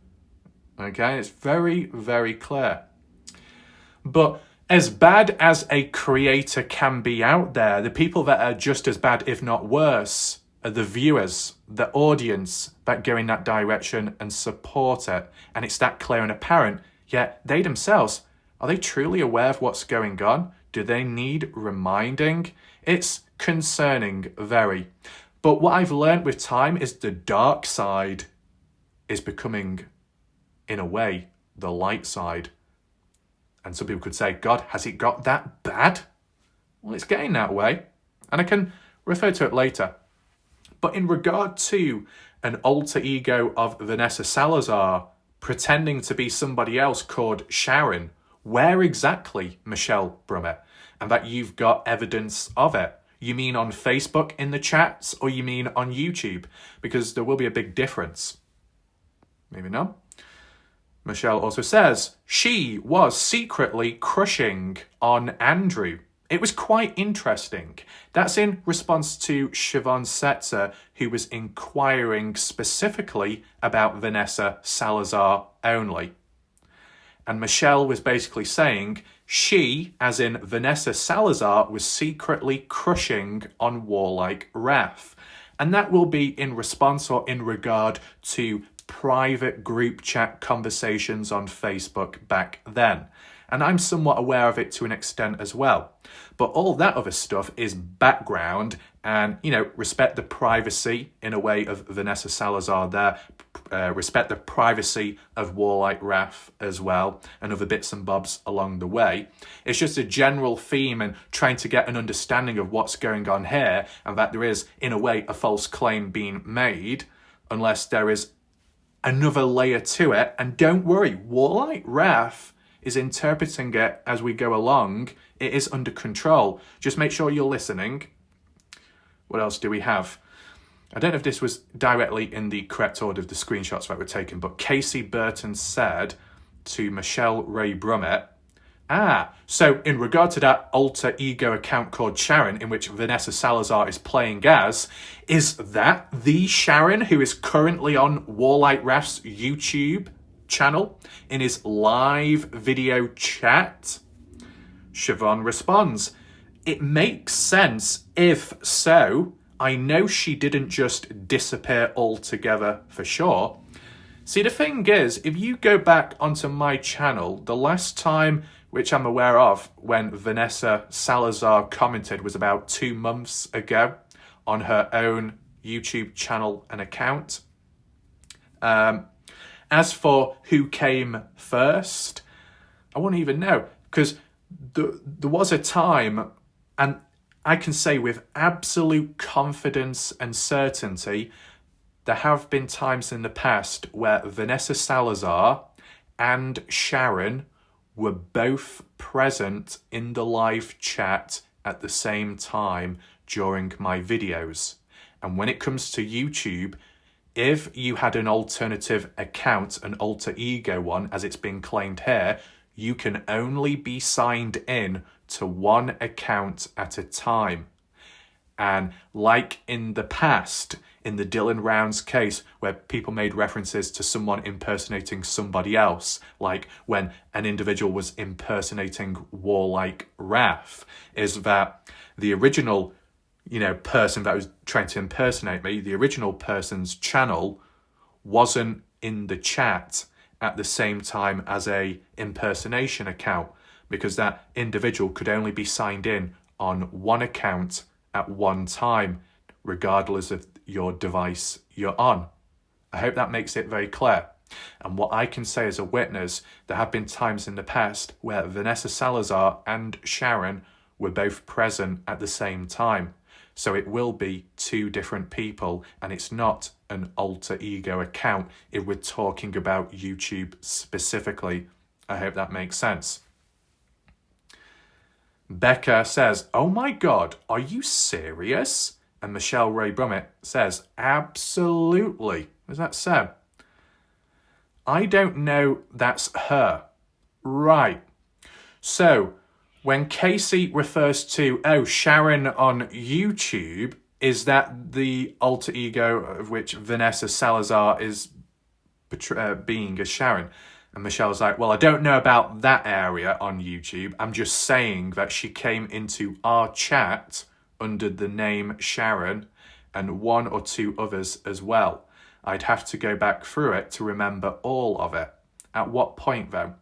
okay? It's very, very clear. But as bad as a creator can be out there, the people that are just as bad, if not worse, are the viewers, the audience that go in that direction and support it. And it's that clear and apparent. Yet they themselves, are they truly aware of what's going on? Do they need reminding? It's concerning, very. But what I've learned with time is the dark side is becoming, in a way, the light side. And some people could say, God, has it got that bad? Well, it's getting that way. And I can refer to it later. But in regard to an alter ego of Vanessa Salazar pretending to be somebody else called Sharon, where exactly, Michelle Brummett? And that you've got evidence of it. You mean on Facebook in the chats, or you mean on YouTube? Because there will be a big difference. Maybe not. Michelle also says she was secretly crushing on Andrew. It was quite interesting. That's in response to Siobhan Setzer, who was inquiring specifically about Vanessa Salazar only. And Michelle was basically saying she, as in Vanessa Salazar, was secretly crushing on WarLike Wrath. And that will be in response or in regard to private group chat conversations on Facebook back then. And I'm somewhat aware of it to an extent as well. But all that other stuff is background and, respect the privacy in a way of Vanessa Salazar there. Respect the privacy of WarLike Wrath as well and other bits and bobs along the way. It's just a general theme and trying to get an understanding of what's going on here and that there is, in a way, a false claim being made unless there is another layer to it. And don't worry, WarLike Wrath is interpreting it as we go along. It is under control. Just make sure you're listening. What else do we have? I don't know if this was directly in the correct order of the screenshots that were taken, but Casey Burton said to Michelle Ray Brummett, so in regard to that alter ego account called Sharon, in which Vanessa Salazar is playing as, is that the Sharon who is currently on WarLike Wrath's YouTube channel in his live video chat? Siobhan responds, it makes sense if so. I know she didn't just disappear altogether for sure. See, the thing is, if you go back onto my channel, the last time, which I'm aware of, when Vanessa Salazar commented was about 2 months ago on her own YouTube channel and account. As for who came first, I wouldn't even know, because there was a time, and I can say with absolute confidence and certainty, there have been times in the past where Vanessa Salazar and Sharon were both present in the live chat at the same time during my videos. And when it comes to YouTube, if you had an alternative account, an alter ego one, as it's been claimed here, you can only be signed in to one account at a time. And like in the past, in the Dylan Rounds case, where people made references to someone impersonating somebody else, like when an individual was impersonating WarLike Wrath, is that the original person that was trying to impersonate me, the original person's channel wasn't in the chat at the same time as a impersonation account, because that individual could only be signed in on one account at one time, regardless of your device you're on. I hope that makes it very clear. And what I can say as a witness, there have been times in the past where Vanessa Salazar and Sharon were both present at the same time. So it will be two different people, and it's not an alter ego account if we're talking about YouTube specifically. I hope that makes sense. Becca says, "Oh my God, are you serious?" And Michelle Ray Brummett says, "Absolutely." Is that Seb? I don't know, that's her. Right. So when Casey refers to, Sharon on YouTube, is that the alter ego of which Vanessa Salazar is being as Sharon? And Michelle's like, well, I don't know about that area on YouTube. I'm just saying that she came into our chat under the name Sharon and one or two others as well. I'd have to go back through it to remember all of it. At what point though?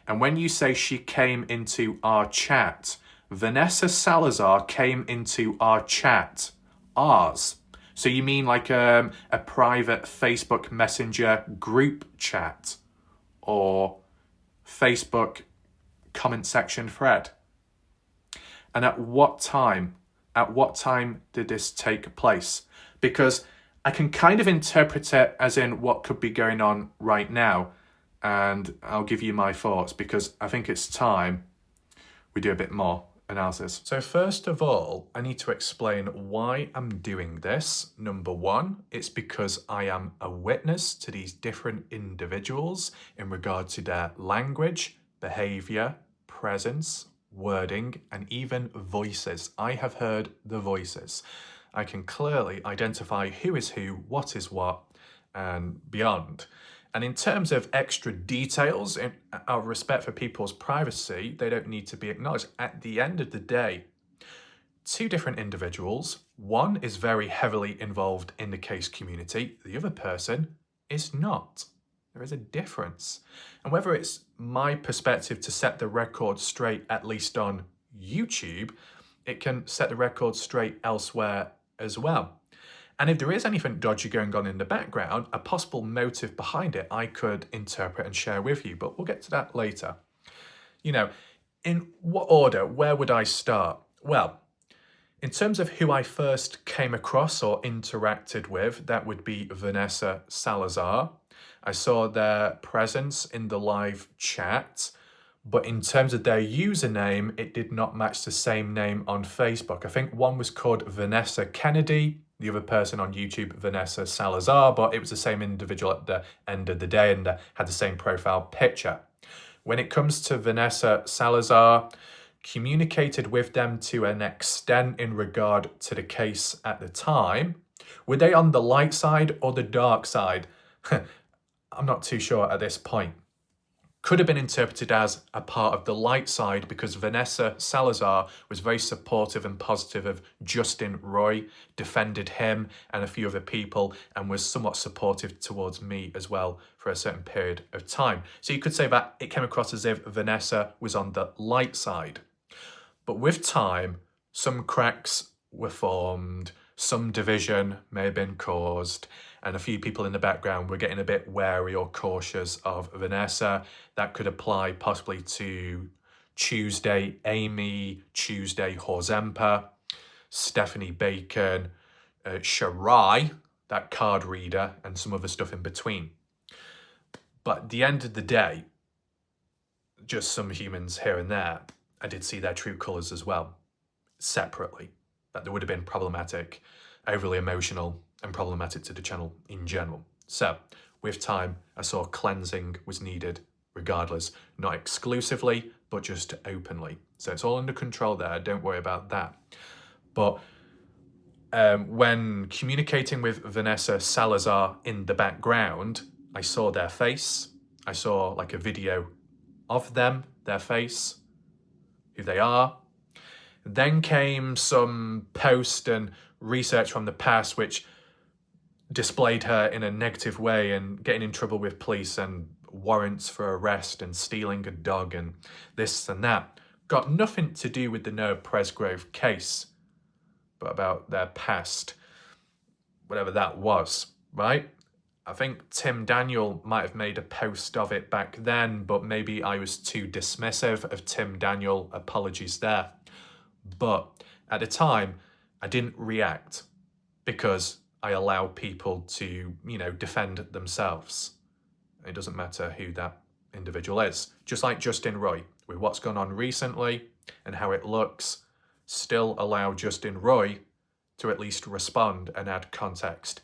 And when you say she came into our chat, Vanessa Salazar came into our chat. Ours. So you mean like a private Facebook Messenger group chat? Or Facebook comment section thread? And at what time did this take place? Because I can kind of interpret it as in what could be going on right now, and I'll give you my thoughts because I think it's time we do a bit more analysis. So first of all, I need to explain why I'm doing this. Number one, it's because I am a witness to these different individuals in regard to their language, behavior, presence, wording, and even voices. I have heard the voices. I can clearly identify who is who, what is what, and beyond. And in terms of extra details, in our respect for people's privacy, they don't need to be acknowledged. At the end of the day, two different individuals, one is very heavily involved in the case community, the other person is not. There is a difference. And whether it's my perspective to set the record straight, at least on YouTube, it can set the record straight elsewhere as well. And if there is anything dodgy going on in the background, a possible motive behind it, I could interpret and share with you, but we'll get to that later. In what order, where would I start? Well, in terms of who I first came across or interacted with, that would be Vanessa Salazar. I saw their presence in the live chat, but in terms of their username, it did not match the same name on Facebook. I think one was called Vanessa Kennedy, the other person on YouTube, Vanessa Salazar, but it was the same individual at the end of the day and had the same profile picture. When it comes to Vanessa Salazar, communicated with them to an extent in regard to the case at the time. Were they on the light side or the dark side? I'm not too sure at this point. Could have been interpreted as a part of the light side because Vanessa Salazar was very supportive and positive of Justin Roy, defended him and a few other people, and was somewhat supportive towards me as well for a certain period of time. So you could say that it came across as if Vanessa was on the light side. But with time, some cracks were formed, some division may have been caused, and a few people in the background were getting a bit wary or cautious of Vanessa. That could apply possibly to Tuesday Amy, Tuesday Horzempa, Stephanie Bacon, Shirai, that card reader, and some other stuff in between. But at the end of the day, just some humans here and there, I did see their true colours as well, separately. That they would have been problematic, overly emotional, and problematic to the channel in general. So, with time, I saw cleansing was needed regardless, not exclusively, but just openly. So it's all under control there, don't worry about that. But when communicating with Vanessa Salazar in the background, I saw their face. I saw like a video of them, their face, who they are. Then came some post and research from the past which displayed her in a negative way and getting in trouble with police and warrants for arrest and stealing a dog and this and that. Got nothing to do with the Noah Presgrove case, but about their past, whatever that was, right? I think Tim Daniel might have made a post of it back then, but maybe I was too dismissive of Tim Daniel. Apologies there. But at the time, I didn't react because I allow people to, defend themselves. It doesn't matter who that individual is. Just like Justin Roy, with what's gone on recently and how it looks, still allow Justin Roy to at least respond and add context.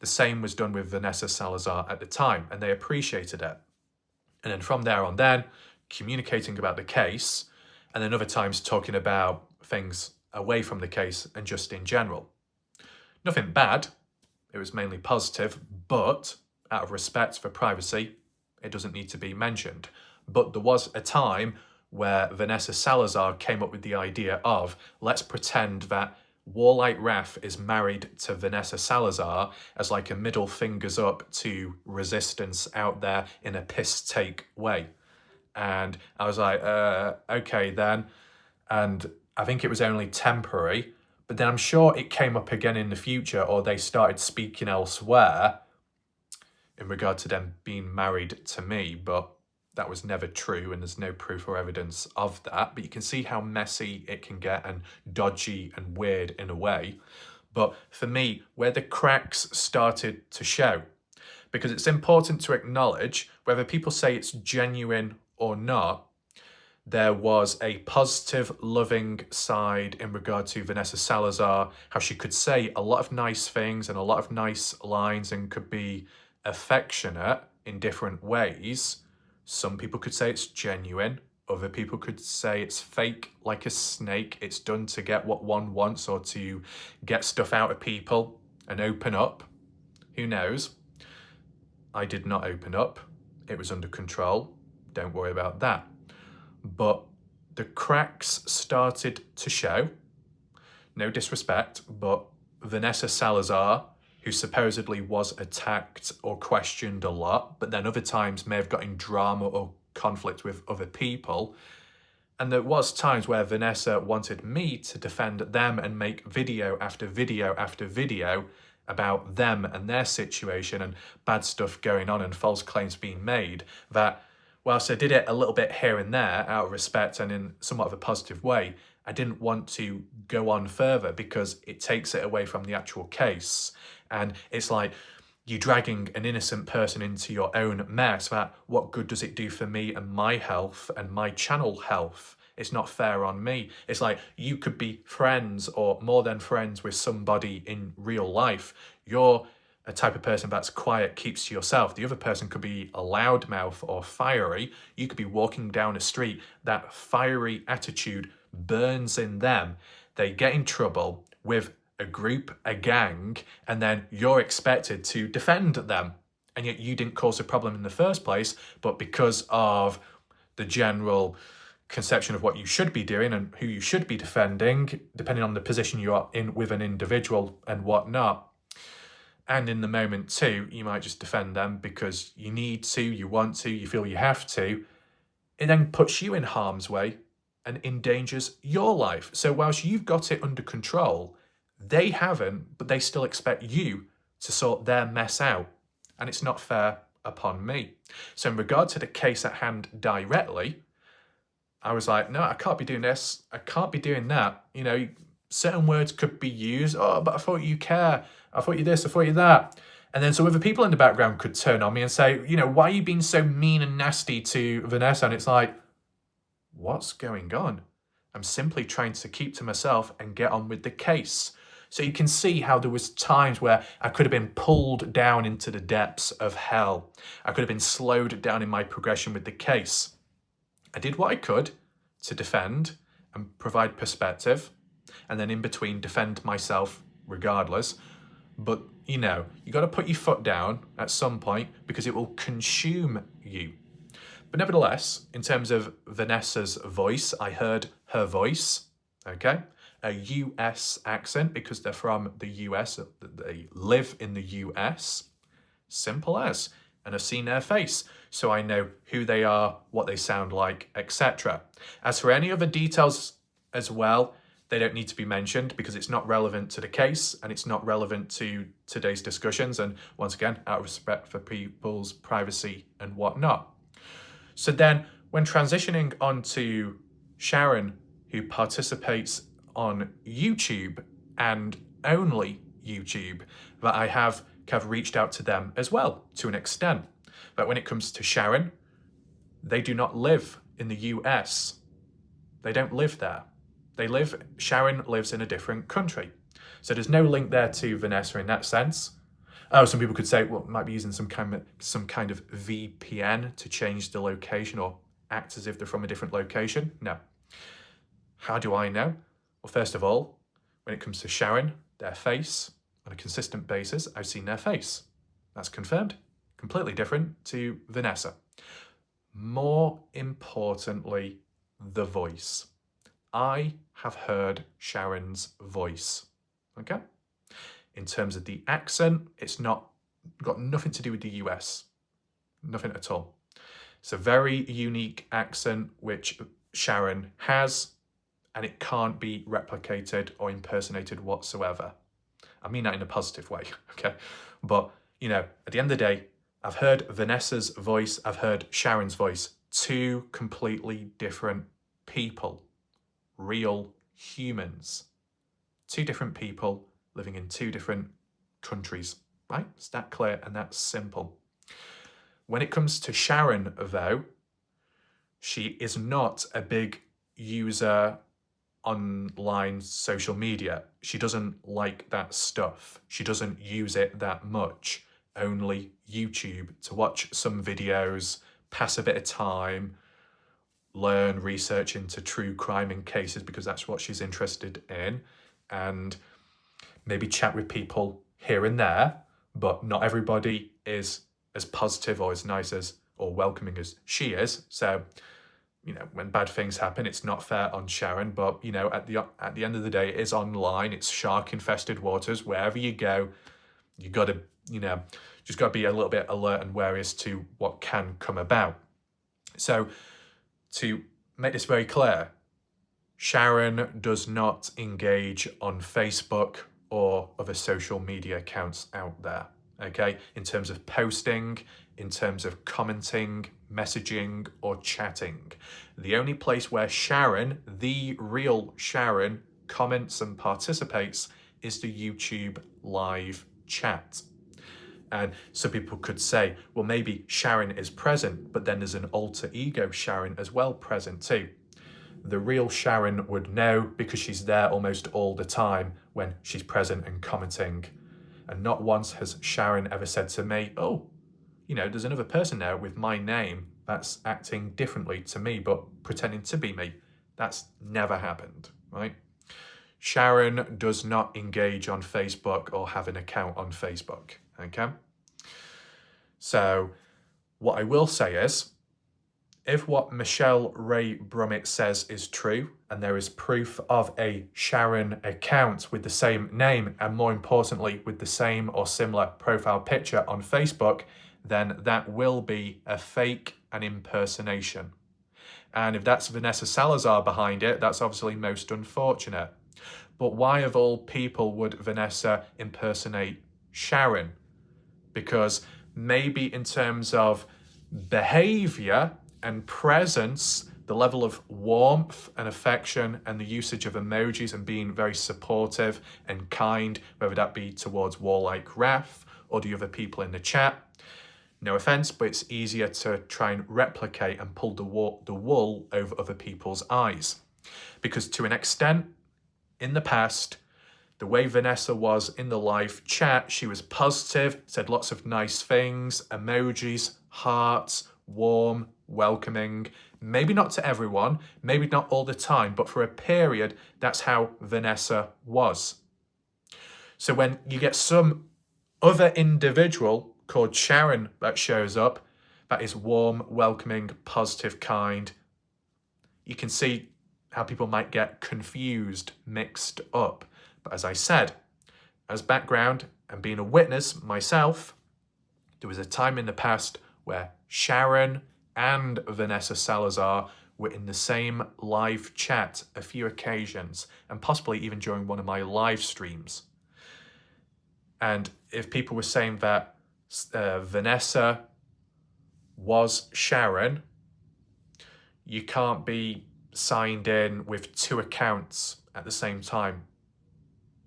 The same was done with Vanessa Salazar at the time, and they appreciated it. And then from there on then, communicating about the case, and then other times talking about things away from the case and just in general. Nothing bad, it was mainly positive, but out of respect for privacy, it doesn't need to be mentioned. But there was a time where Vanessa Salazar came up with the idea of, let's pretend that WarLike Wrath is married to Vanessa Salazar as like a middle fingers up to resistance out there in a piss take way. And I was like, okay then. And I think it was only temporary, but then I'm sure it came up again in the future, or they started speaking elsewhere in regard to them being married to me, but that was never true and there's no proof or evidence of that. But you can see how messy it can get and dodgy and weird in a way. But for me, where the cracks started to show, because it's important to acknowledge whether people say it's genuine or not, there was a positive, loving side in regard to Vanessa Salazar, how she could say a lot of nice things and a lot of nice lines and could be affectionate in different ways. Some people could say it's genuine. Other people could say it's fake, like a snake. It's done to get what one wants or to get stuff out of people and open up. Who knows? I did not open up. It was under control. Don't worry about that. But the cracks started to show. No disrespect, but Vanessa Salazar, who supposedly was attacked or questioned a lot, but then other times may have got in drama or conflict with other people. And there was times where Vanessa wanted me to defend them and make video after video after video about them and their situation and bad stuff going on and false claims being made, that whilst I did it a little bit here and there out of respect and in somewhat of a positive way, I didn't want to go on further because it takes it away from the actual case. And it's like you dragging an innocent person into your own mess. That what good does it do for me and my health and my channel health? It's not fair on me. It's like you could be friends or more than friends with somebody in real life. You're a type of person that's quiet, keeps to yourself. The other person could be a loudmouth or fiery. You could be walking down a street. That fiery attitude burns in them. They get in trouble with a group, a gang, and then you're expected to defend them. And yet you didn't cause a problem in the first place, but because of the general conception of what you should be doing and who you should be defending, depending on the position you are in with an individual and whatnot, and in the moment too, you might just defend them because you need to, you want to, you feel you have to. It then puts you in harm's way and endangers your life. So whilst you've got it under control, they haven't, but they still expect you to sort their mess out. And it's not fair upon me. So in regard to the case at hand directly, I was like, no, I can't be doing this. I can't be doing that. Certain words could be used. Oh, but I thought you care. I thought you this, I thought you that. And then so other people in the background could turn on me and say, why are you being so mean and nasty to Vanessa? And it's like, what's going on? I'm simply trying to keep to myself and get on with the case. So you can see how there was times where I could have been pulled down into the depths of hell. I could have been slowed down in my progression with the case. I did what I could to defend and provide perspective, and then in between defend myself regardless. But, you got to put your foot down at some point because it will consume you. But nevertheless, in terms of Vanessa's voice, I heard her voice. okay? A US accent because they're from the US, they live in the US. Simple as. And I've seen their face, so I know who they are, what they sound like, etc. As for any other details as well, they don't need to be mentioned because it's not relevant to the case and it's not relevant to today's discussions. And once again, out of respect for people's privacy and whatnot. So then when transitioning onto Sharon, who participates on YouTube and only YouTube, that I have kind of reached out to them as well to an extent. But when it comes to Sharon, they do not live in the US. They don't live there. Sharon lives in a different country. So there's no link there to Vanessa in that sense. Oh, some people could say, well, it might be using some kind of VPN to change the location or act as if they're from a different location. No. How do I know? Well, first of all, when it comes to Sharon, their face, on a consistent basis, I've seen their face. That's confirmed. Completely different to Vanessa. More importantly, the voice. I have heard Sharon's voice, okay? In terms of the accent, it's got nothing to do with the US. Nothing at all. It's a very unique accent which Sharon has, and it can't be replicated or impersonated whatsoever. I mean that in a positive way, okay? But, at the end of the day, I've heard Vanessa's voice, I've heard Sharon's voice. Two completely different people. Real humans. Two different people living in two different countries, right? It's that clear and that's simple. When it comes to Sharon, though, she is not a big user online social media. She doesn't like that stuff. She doesn't use it that much. Only YouTube to watch some videos, pass a bit of time, learn, research into true crime and cases because that's what she's interested in, and maybe chat with people here and there, but not everybody is as positive or as nice as or welcoming as she is. So, when bad things happen, it's not fair on Sharon, but, at the end of the day, it is online, it's shark-infested waters. Wherever you go, you got to, just got to be a little bit alert and wary as to what can come about. So, to make this very clear, Sharon does not engage on Facebook or other social media accounts out there, okay? In terms of posting, in terms of commenting, messaging, or chatting. The only place where Sharon, the real Sharon, comments and participates is the YouTube live chat. And some people could say, well, maybe Sharon is present, but then there's an alter ego Sharon as well present too. The real Sharon would know because she's there almost all the time when she's present and commenting. And not once has Sharon ever said to me, oh, there's another person there with my name that's acting differently to me, but pretending to be me. That's never happened, right? Sharon does not engage on Facebook or have an account on Facebook, okay? So what I will say is, if what Michelle Ray Brummett says is true, and there is proof of a Sharon account with the same name, and more importantly, with the same or similar profile picture on Facebook, then that will be a fake and impersonation. And if that's Vanessa Salazar behind it, that's obviously most unfortunate. But why of all people would Vanessa impersonate Sharon? Because maybe in terms of behavior and presence, the level of warmth and affection and the usage of emojis and being very supportive and kind, whether that be towards WarLike Wrath or the other people in the chat. No offense, but it's easier to try and replicate and pull the wool over other people's eyes. Because to an extent, in the past, the way Vanessa was in the live chat, she was positive, said lots of nice things, emojis, hearts, warm, welcoming. Maybe not to everyone, maybe not all the time, but for a period, that's how Vanessa was. So when you get some other individual called Sharon that shows up, that is warm, welcoming, positive, kind, you can see how people might get confused, mixed up. But as I said, as background and being a witness myself, there was a time in the past where Sharon and Vanessa Salazar were in the same live chat a few occasions, and possibly even during one of my live streams. And if people were saying that Vanessa was Sharon, you can't be signed in with two accounts at the same time.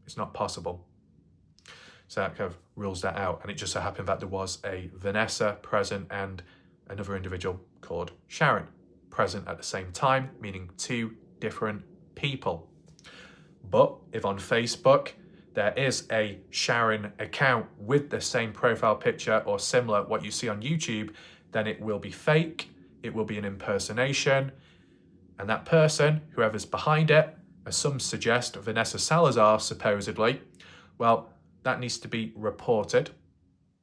It's not possible. So that kind of rules that out. And it just so happened that there was a Vanessa present and another individual called Sharon present at the same time, meaning two different people. But if on Facebook there is a Sharon account with the same profile picture or similar what you see on YouTube, then it will be fake, it will be an impersonation, and that person, whoever's behind it, as some suggest, Vanessa Salazar supposedly, well, that needs to be reported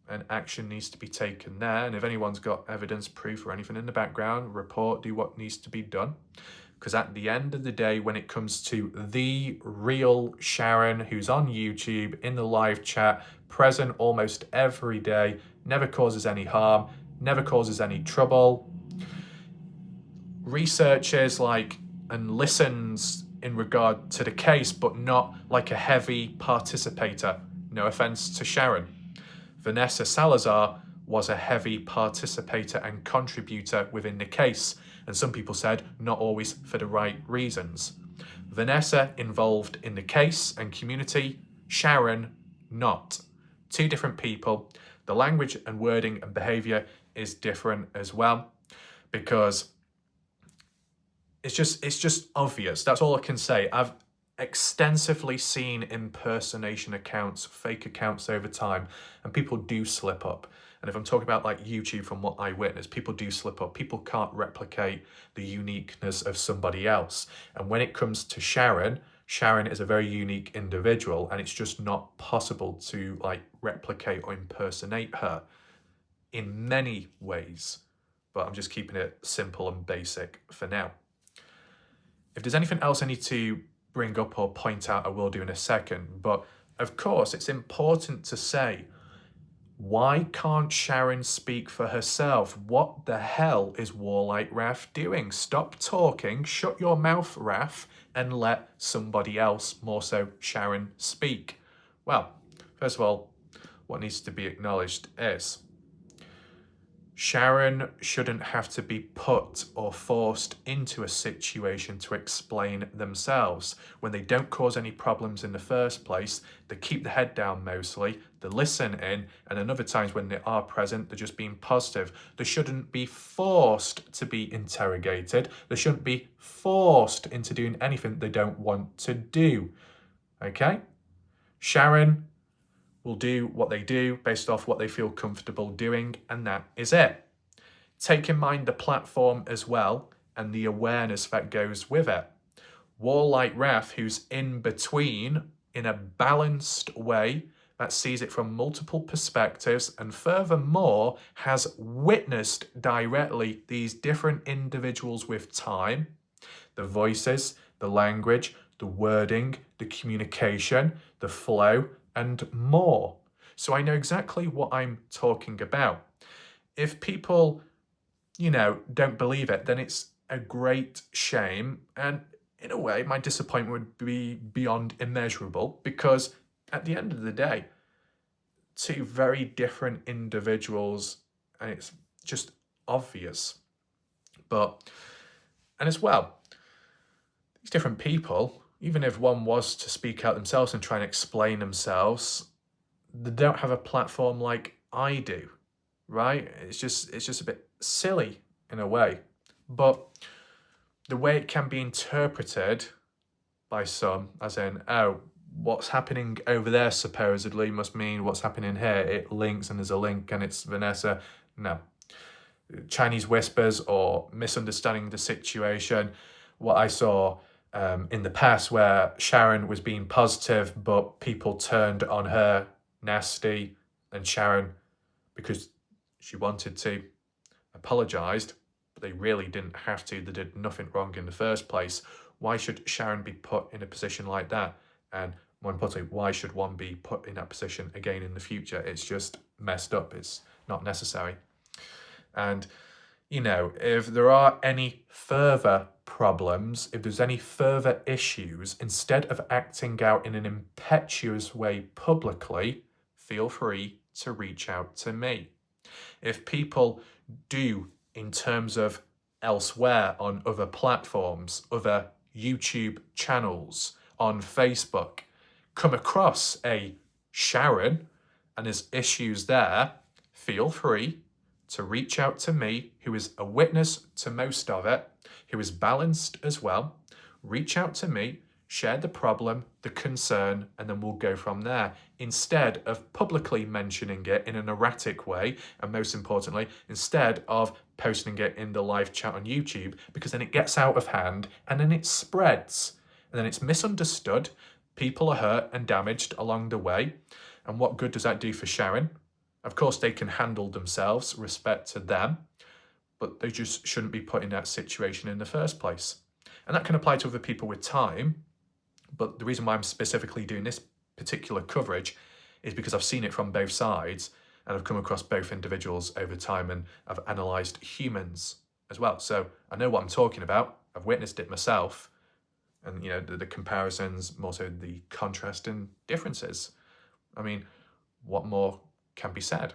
and action needs to be taken there. And if anyone's got evidence, proof or anything in the background, report, do what needs to be done. Because at the end of the day, when it comes to the real Sharon who's on YouTube in the live chat, present almost every day, never causes any harm, never causes any trouble, researches like and listens in regard to the case, but not like a heavy participator. No offense to Sharon. Vanessa Salazar was a heavy participator and contributor within the case, and some people said not always for the right reasons. Vanessa involved in the case and community, Sharon not. Two different people. The language and wording and behavior is different as well, because it's just obvious. That's all I can say. I've extensively seen impersonation accounts, fake accounts over time, and people do slip up. And if I'm talking about like YouTube from what I witnessed, people do slip up. People can't replicate the uniqueness of somebody else. And when it comes to Sharon, Sharon is a very unique individual, and it's just not possible to like replicate or impersonate her in many ways. But I'm just keeping it simple and basic for now. If there's anything else I need to bring up or point out, I will do in a second. But of course, it's important to say, why can't Sharon speak for herself? What the hell is WarLike Wrath doing? Stop talking, shut your mouth, Wrath, and let somebody else, more so Sharon, speak. Well, first of all, what needs to be acknowledged is Sharon shouldn't have to be put or forced into a situation to explain themselves. When they don't cause any problems in the first place, they keep the head down mostly, they listen in, and then other times when they are present, they're just being positive. They shouldn't be forced to be interrogated. They shouldn't be forced into doing anything they don't want to do. Okay? Sharon will do what they do based off what they feel comfortable doing, and that is it. Take in mind the platform as well and the awareness that goes with it. WarLike Wrath, who's in between in a balanced way that sees it from multiple perspectives and furthermore has witnessed directly these different individuals with time, the voices, the language, the wording, the communication, the flow, and more. So I know exactly what I'm talking about. If people, don't believe it, then it's a great shame. And in a way, my disappointment would be beyond immeasurable, because at the end of the day, two very different individuals, and it's just obvious. And as well, these different people, even if one was to speak out themselves and try and explain themselves, they don't have a platform like I do, right? It's just a bit silly in a way. But the way it can be interpreted by some, as in, oh, what's happening over there supposedly must mean what's happening here. It links and there's a link and it's Vanessa. No. Chinese whispers or misunderstanding the situation. What I saw in the past where Sharon was being positive, but people turned on her nasty, and Sharon, because she wanted to, apologised, but they really didn't have to. They did nothing wrong in the first place. Why should Sharon be put in a position like that? And more importantly, why should one be put in that position again in the future? It's just messed up. It's not necessary. And, you know, if there are any further problems, if there's any further issues, instead of acting out in an impetuous way publicly, feel free to reach out to me. If people do, in terms of elsewhere on other platforms, other YouTube channels, on Facebook, come across a Sharon and there's issues there, feel free to reach out to me, who is a witness to most of it, who is balanced as well. Reach out to me, share the problem, the concern, and then we'll go from there. Instead of publicly mentioning it in an erratic way, and most importantly, instead of posting it in the live chat on YouTube, because then it gets out of hand and then it spreads. And then it's misunderstood, people are hurt and damaged along the way. And what good does that do for Sharon? Of course, they can handle themselves, respect to them, but they just shouldn't be put in that situation in the first place. And that can apply to other people with time, but the reason why I'm specifically doing this particular coverage is because I've seen it from both sides, and I've come across both individuals over time, and I've analysed humans as well. So I know what I'm talking about. I've witnessed it myself, and you know the comparisons, more so the contrast and differences. I mean, what more can be said?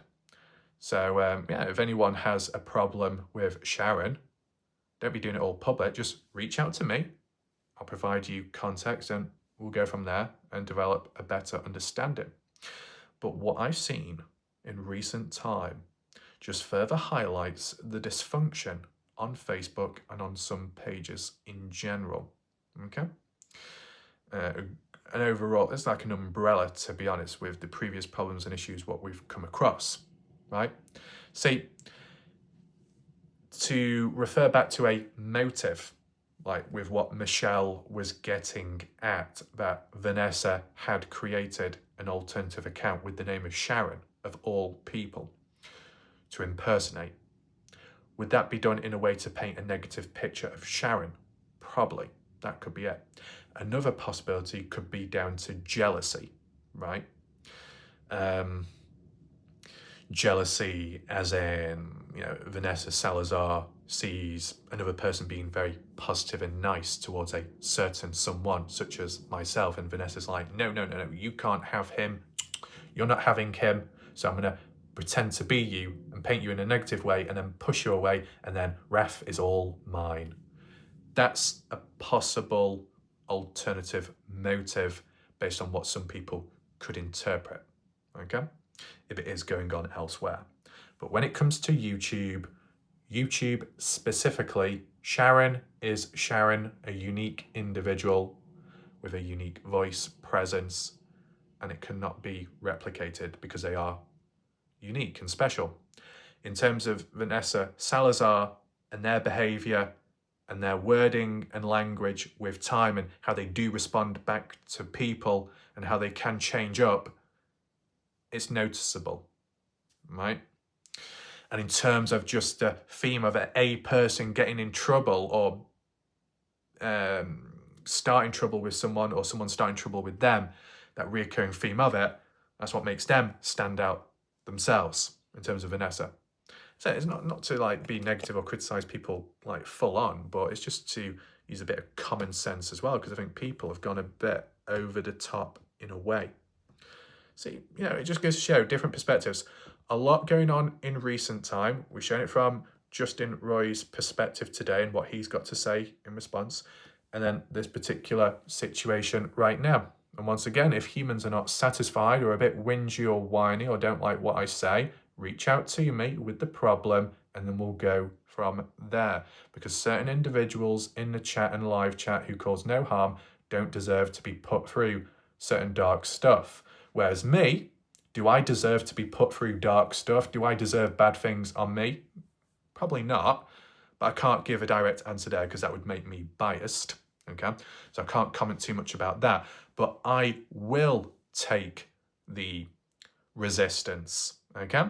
So yeah, if anyone has a problem with Sharon, don't be doing it all public. Just reach out to me. I'll provide you context and we'll go from there and develop a better understanding. But what I've seen in recent time just further highlights the dysfunction on Facebook and on some pages in general. Okay? And overall, it's like an umbrella, to be honest, with the previous problems and issues what we've come across, right? See, to refer back to a motive, like with what Michelle was getting at, that Vanessa had created an alternative account with the name of Sharon, of all people, to impersonate. Would that be done in a way to paint a negative picture of Sharon? Probably. That could be it. Another possibility could be down to jealousy, right? Jealousy as in, you know, Vanessa Salazar sees another person being very positive and nice towards a certain someone, such as myself, and Vanessa's like, no, you can't have him, you're not having him, so I'm going to pretend to be you and paint you in a negative way and then push you away, and then Wrath is all mine. That's a possible alternative motive based on what some people could interpret, okay, if it is going on elsewhere. But when it comes to YouTube specifically, Sharon is Sharon, a unique individual with a unique voice, presence, and it cannot be replicated because they are unique and special. In terms of Vanessa Salazar and their behaviour and their wording and language with time and how they do respond back to people and how they can change up, it's noticeable, right? And in terms of just the theme of a person getting in trouble or starting trouble with someone or someone starting trouble with them, that reoccurring theme of it, that's what makes them stand out themselves in terms of Vanessa. So it's not to like be negative or criticize people like full on, but it's just to use a bit of common sense as well, because I think people have gone a bit over the top in a way. See, you know, it just goes to show different perspectives. A lot going on in recent time. We've shown it from Justin Roy's perspective today and what he's got to say in response, and then this particular situation right now. And once again, if humans are not satisfied or a bit whingy or whiny or don't like what I say, reach out to me with the problem and then we'll go from there. Because certain individuals in the chat and live chat who cause no harm don't deserve to be put through certain dark stuff. Whereas me, do I deserve to be put through dark stuff? Do I deserve bad things on me? Probably not, but I can't give a direct answer there because that would make me biased, okay? So I can't comment too much about that, but I will take the resistance, okay?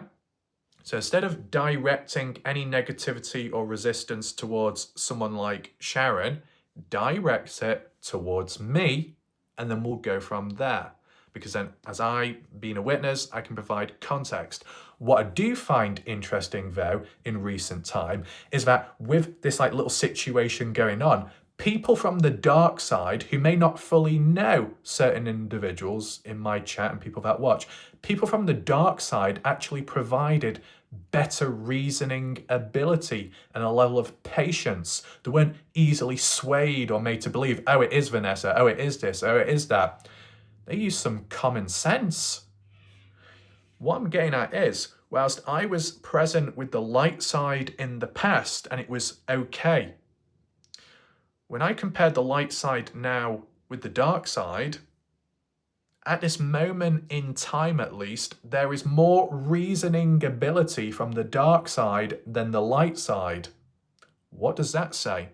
So instead of directing any negativity or resistance towards someone like Sharon, directs it towards me, and then we'll go from there. Because then, as I, being a witness, I can provide context. What I do find interesting, though, in recent time, is that with this like little situation going on, people from the dark side who may not fully know certain individuals in my chat and people that watch, people from the dark side actually provided better reasoning ability and a level of patience. They weren't easily swayed or made to believe, oh, it is Vanessa, oh, it is this, oh, it is that. They use some common sense. What I'm getting at is, whilst I was present with the light side in the past and it was okay, when I compared the light side now with the dark side, at this moment in time at least, there is more reasoning ability from the dark side than the light side. What does that say?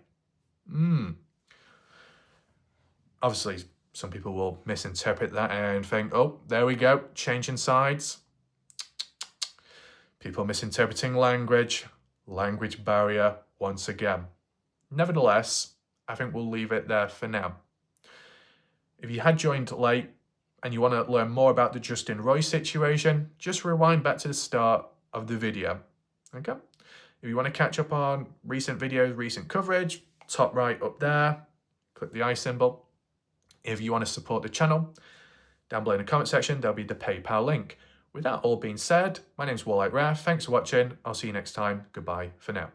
Obviously, some people will misinterpret that and think, oh, there we go, changing sides. People misinterpreting language barrier once again. Nevertheless, I think we'll leave it there for now. If you had joined late and you want to learn more about the Justin Roy situation, just rewind back to the start of the video. Okay? If you want to catch up on recent videos, recent coverage, top right up there, click the I symbol. If you want to support the channel, down below in the comment section, there'll be the PayPal link. With that all being said, my name's WarLike Wrath. Thanks for watching. I'll see you next time. Goodbye for now.